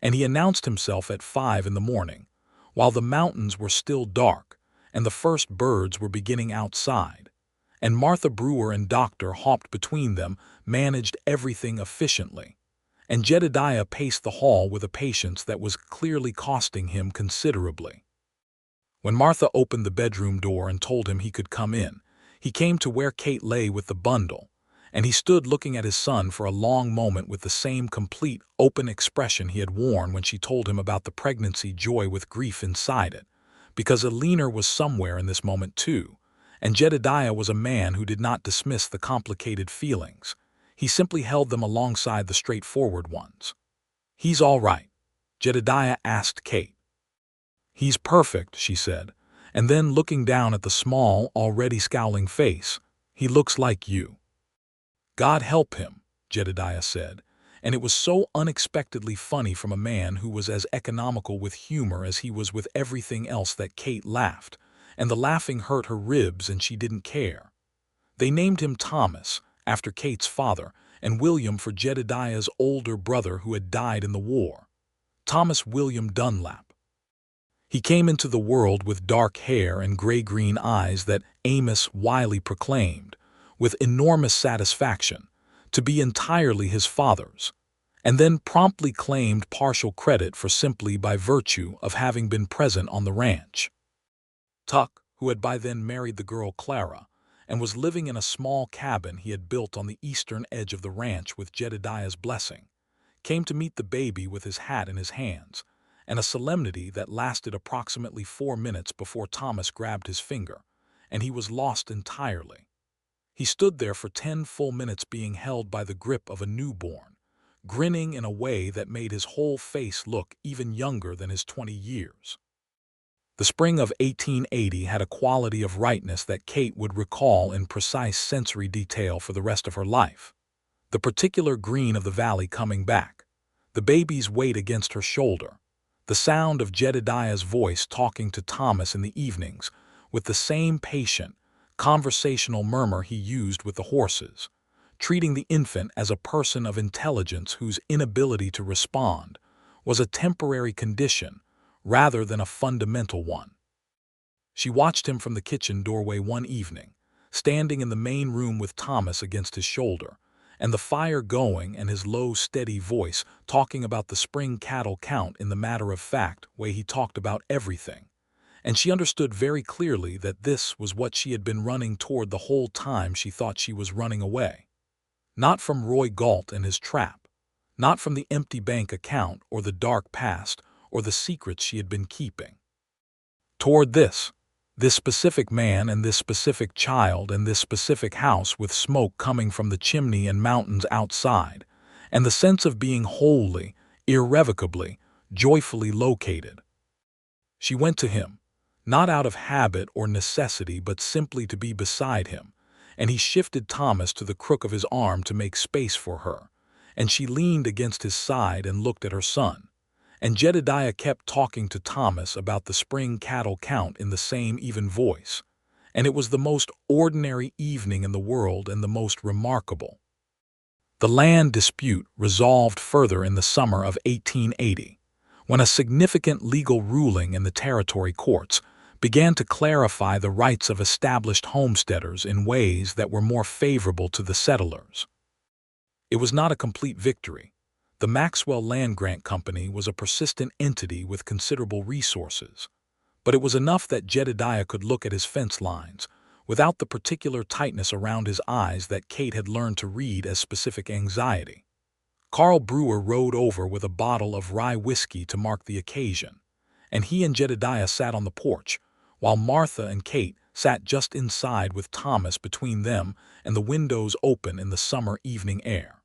and he announced himself at 5 in the morning, while the mountains were still dark and the first birds were beginning outside, and Martha Brewer and Dr. Haupt between them managed everything efficiently, and Jedediah paced the hall with a patience that was clearly costing him considerably. When Martha opened the bedroom door and told him he could come in, he came to where Kate lay with the bundle, and he stood looking at his son for a long moment with the same complete, open expression he had worn when she told him about the pregnancy, joy with grief inside it, because Eleanor was somewhere in this moment too, and Jedediah was a man who did not dismiss the complicated feelings. He simply held them alongside the straightforward ones. "He's all right?" Jedediah asked Kate. "He's perfect," she said, and then looking down at the small, already scowling face, "He looks like you." "God help him," Jedediah said, and it was so unexpectedly funny from a man who was as economical with humor as he was with everything else that Kate laughed, and the laughing hurt her ribs and she didn't care. They named him Thomas, after Kate's father, and William for Jedediah's older brother who had died in the war. Thomas William Dunlap. He came into the world with dark hair and gray-green eyes that Amos Wiley proclaimed, with enormous satisfaction, to be entirely his father's, and then promptly claimed partial credit for simply by virtue of having been present on the ranch. Tuck, who had by then married the girl Clara, and was living in a small cabin he had built on the eastern edge of the ranch with Jedediah's blessing, came to meet the baby with his hat in his hands, and a solemnity that lasted approximately 4 minutes before Thomas grabbed his finger, and he was lost entirely. He stood there for 10 full minutes being held by the grip of a newborn, grinning in a way that made his whole face look even younger than his 20 years. The spring of 1880 had a quality of rightness that Kate would recall in precise sensory detail for the rest of her life. The particular green of the valley coming back, the baby's weight against her shoulder, the sound of Jedediah's voice talking to Thomas in the evenings with the same patient, conversational murmur he used with the horses, treating the infant as a person of intelligence whose inability to respond was a temporary condition rather than a fundamental one. She watched him from the kitchen doorway one evening, standing in the main room with Thomas against his shoulder, and the fire going and his low, steady voice talking about the spring cattle count in the matter-of-fact way he talked about everything. And she understood very clearly that this was what she had been running toward the whole time she thought she was running away. Not from Roy Galt and his trap, not from the empty bank account or the dark past or the secrets she had been keeping. Toward this specific man and this specific child and this specific house with smoke coming from the chimney and mountains outside, and the sense of being wholly, irrevocably, joyfully located. She went to him, not out of habit or necessity but simply to be beside him, and he shifted Thomas to the crook of his arm to make space for her, and she leaned against his side and looked at her son. And Jedediah kept talking to Thomas about the spring cattle count in the same even voice, and it was the most ordinary evening in the world and the most remarkable. The land dispute resolved further in the summer of 1880, when a significant legal ruling in the territory courts began to clarify the rights of established homesteaders in ways that were more favorable to the settlers. It was not a complete victory. The Maxwell Land Grant Company was a persistent entity with considerable resources, but it was enough that Jedediah could look at his fence lines without the particular tightness around his eyes that Kate had learned to read as specific anxiety. Carl Brewer rode over with a bottle of rye whiskey to mark the occasion, and he and Jedediah sat on the porch, while Martha and Kate sat just inside with Thomas between them and the windows open in the summer evening air.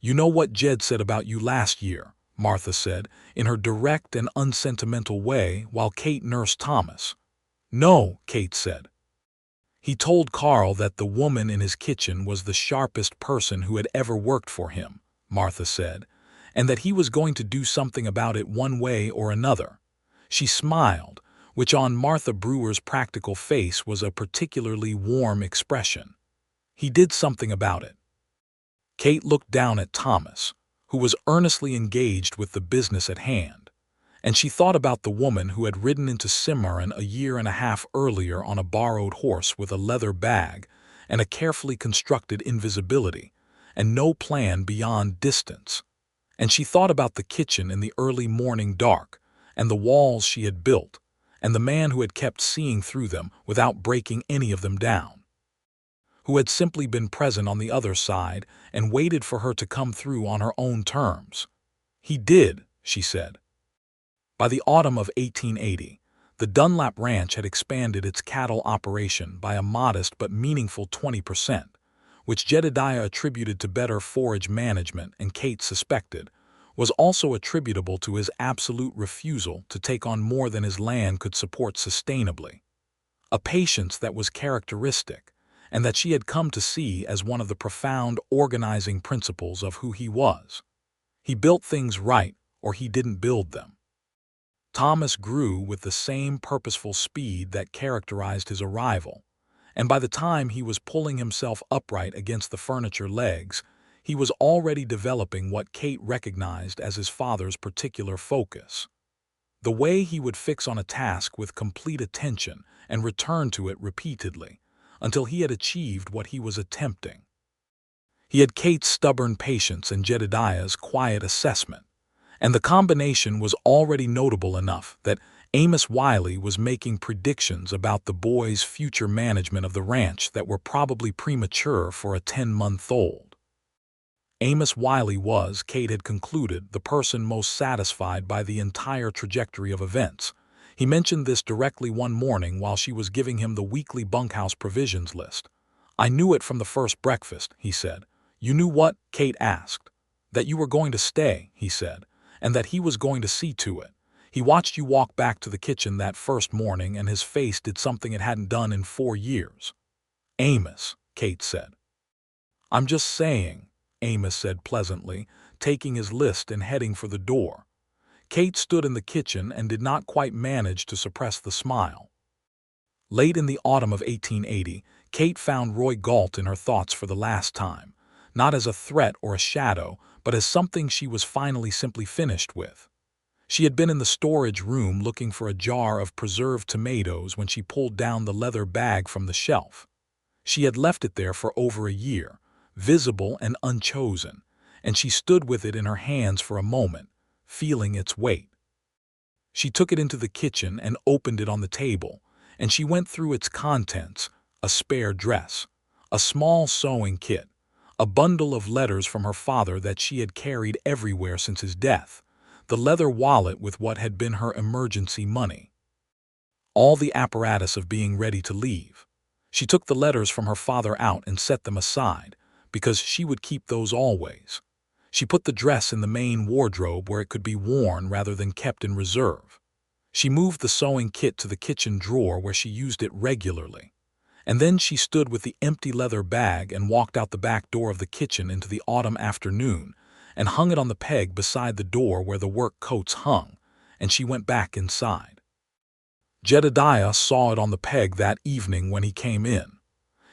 "You know what Jed said about you last year," Martha said, in her direct and unsentimental way while Kate nursed Thomas. "No," Kate said. "He told Carl that the woman in his kitchen was the sharpest person who had ever worked for him," Martha said, "and that he was going to do something about it one way or another." She smiled, which on Martha Brewer's practical face was a particularly warm expression. "He did something about it." Kate looked down at Thomas, who was earnestly engaged with the business at hand, and she thought about the woman who had ridden into Cimarron a year and a half earlier on a borrowed horse with a leather bag and a carefully constructed invisibility, and no plan beyond distance. And she thought about the kitchen in the early morning dark, and the walls she had built, and the man who had kept seeing through them without breaking any of them down, who had simply been present on the other side and waited for her to come through on her own terms. "He did," she said. By the autumn of 1880, the Dunlap Ranch had expanded its cattle operation by a modest but meaningful 20%, which Jedediah attributed to better forage management and Kate suspected was also attributable to his absolute refusal to take on more than his land could support sustainably, a patience that was characteristic and that she had come to see as one of the profound organizing principles of who he was. He built things right, or he didn't build them. Thomas grew with the same purposeful speed that characterized his arrival, and by the time he was pulling himself upright against the furniture legs, he was already developing what Kate recognized as his father's particular focus. The way he would fix on a task with complete attention and return to it repeatedly, until he had achieved what he was attempting. He had Kate's stubborn patience and Jedediah's quiet assessment, and the combination was already notable enough that Amos Wiley was making predictions about the boy's future management of the ranch that were probably premature for a 10-month-old. Amos Wiley was, Kate had concluded, the person most satisfied by the entire trajectory of events. He mentioned this directly one morning while she was giving him the weekly bunkhouse provisions list. "I knew it from the first breakfast," he said. "You knew what?" Kate asked. "That you were going to stay," he said, "and that he was going to see to it. He watched you walk back to the kitchen that first morning, and his face did something it hadn't done in 4 years." "Amos," Kate said. "I'm just saying," Amos said pleasantly, taking his list and heading for the door. Kate stood in the kitchen and did not quite manage to suppress the smile. Late in the autumn of 1880, Kate found Roy Galt in her thoughts for the last time, not as a threat or a shadow, but as something she was finally simply finished with. She had been in the storage room looking for a jar of preserved tomatoes when she pulled down the leather bag from the shelf. She had left it there for over a year, visible and unchosen, and she stood with it in her hands for a moment, feeling its weight. She took it into the kitchen and opened it on the table, and she went through its contents: a spare dress, a small sewing kit, a bundle of letters from her father that she had carried everywhere since his death, the leather wallet with what had been her emergency money. All the apparatus of being ready to leave. She took the letters from her father out and set them aside, because she would keep those always. She put the dress in the main wardrobe where it could be worn rather than kept in reserve. She moved the sewing kit to the kitchen drawer where she used it regularly. And then she stood with the empty leather bag and walked out the back door of the kitchen into the autumn afternoon and hung it on the peg beside the door where the work coats hung, and she went back inside. Jedediah saw it on the peg that evening when he came in.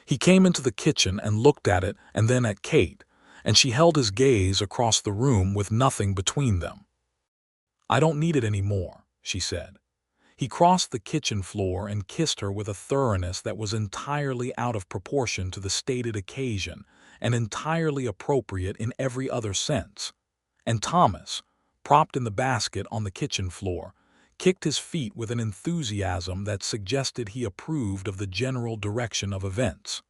He came into the kitchen and looked at it and then at Kate, and she held his gaze across the room with nothing between them. "I don't need it anymore," she said. He crossed the kitchen floor and kissed her with a thoroughness that was entirely out of proportion to the stated occasion and entirely appropriate in every other sense. And Thomas, propped in the basket on the kitchen floor, kicked his feet with an enthusiasm that suggested he approved of the general direction of events.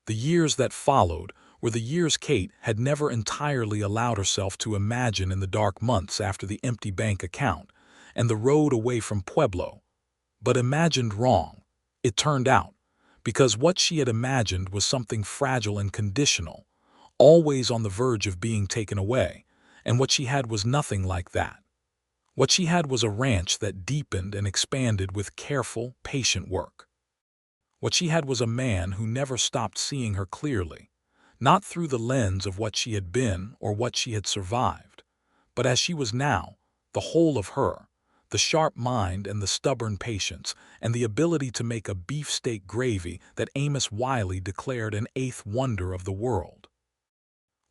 The years that followed were the years Kate had never entirely allowed herself to imagine in the dark months after the empty bank account and the road away from Pueblo, but imagined wrong, it turned out, because what she had imagined was something fragile and conditional, always on the verge of being taken away, and what she had was nothing like that. What she had was a ranch that deepened and expanded with careful, patient work. What she had was a man who never stopped seeing her clearly, not through the lens of what she had been or what she had survived, but as she was now, the whole of her, the sharp mind and the stubborn patience and the ability to make a beefsteak gravy that Amos Wiley declared an eighth wonder of the world.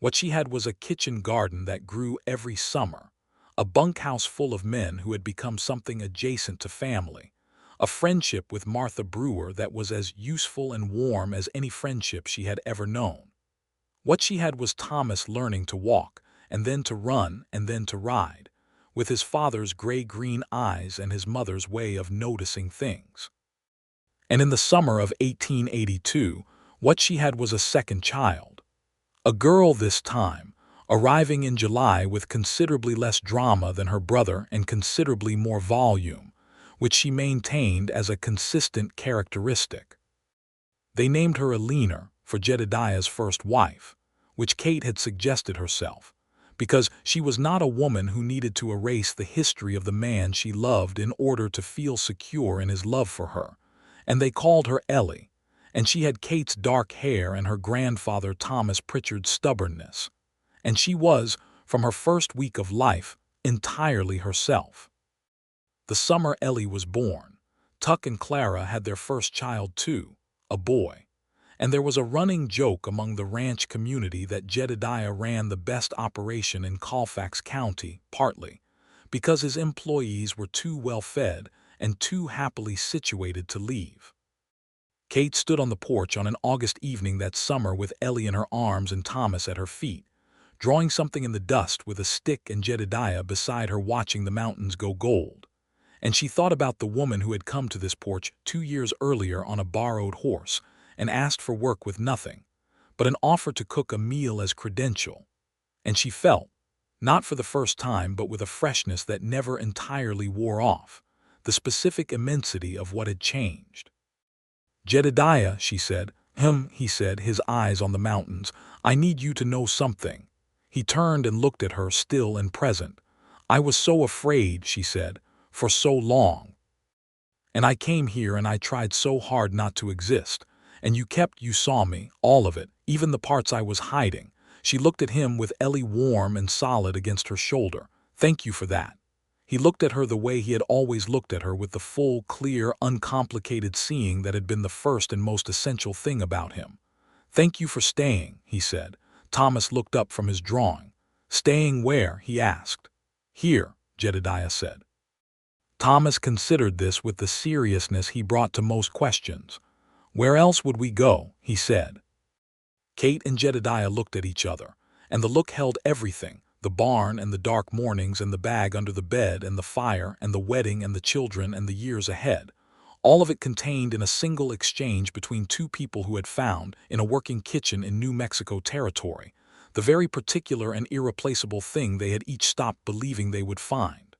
What she had was a kitchen garden that grew every summer, a bunkhouse full of men who had become something adjacent to family, a friendship with Martha Brewer that was as useful and warm as any friendship she had ever known. What she had was Thomas learning to walk, and then to run, and then to ride, with his father's gray-green eyes and his mother's way of noticing things. And in the summer of 1882, what she had was a second child. A girl this time, arriving in July with considerably less drama than her brother and considerably more volume, which she maintained as a consistent characteristic. They named her Alina for Jedediah's first wife, which Kate had suggested herself, because she was not a woman who needed to erase the history of the man she loved in order to feel secure in his love for her, and they called her Ellie, and she had Kate's dark hair and her grandfather Thomas Pritchard's stubbornness, and she was, from her first week of life, entirely herself. The summer Ellie was born, Tuck and Clara had their first child too, a boy, and there was a running joke among the ranch community that Jedediah ran the best operation in Colfax County, partly because his employees were too well fed and too happily situated to leave. Kate stood on the porch on an August evening that summer with Ellie in her arms and Thomas at her feet, drawing something in the dust with a stick and Jedediah beside her watching the mountains go gold. And she thought about the woman who had come to this porch 2 years earlier on a borrowed horse and asked for work with nothing, but an offer to cook a meal as credential. And she felt, not for the first time but with a freshness that never entirely wore off, the specific immensity of what had changed. "Jedediah," she said. He said, his eyes on the mountains. "I need you to know something." He turned and looked at her, still and present. "I was so afraid," she said, "for so long. And I came here and I tried so hard not to exist. And you saw me, all of it, even the parts I was hiding." She looked at him with Ellie warm and solid against her shoulder. "Thank you for that." He looked at her the way he had always looked at her, with the full, clear, uncomplicated seeing that had been the first and most essential thing about him. "Thank you for staying," he said. Thomas looked up from his drawing. "Staying where?" he asked. "Here," Jedediah said. Thomas considered this with the seriousness he brought to most questions. "Where else would we go?" he said. Kate and Jedediah looked at each other, and the look held everything: the barn and the dark mornings and the bag under the bed and the fire and the wedding and the children and the years ahead. All of it contained in a single exchange between two people who had found, in a working kitchen in New Mexico territory, the very particular and irreplaceable thing they had each stopped believing they would find.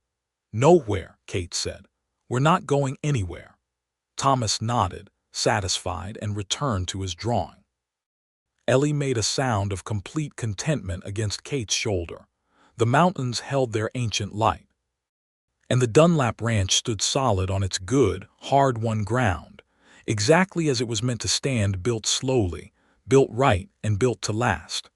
"Nowhere," Kate said. "We're not going anywhere." Thomas nodded, satisfied, and returned to his drawing. Ellie made a sound of complete contentment against Kate's shoulder. The mountains held their ancient light, and the Dunlap ranch stood solid on its good, hard-won ground, exactly as it was meant to stand, built slowly, built right, and built to last.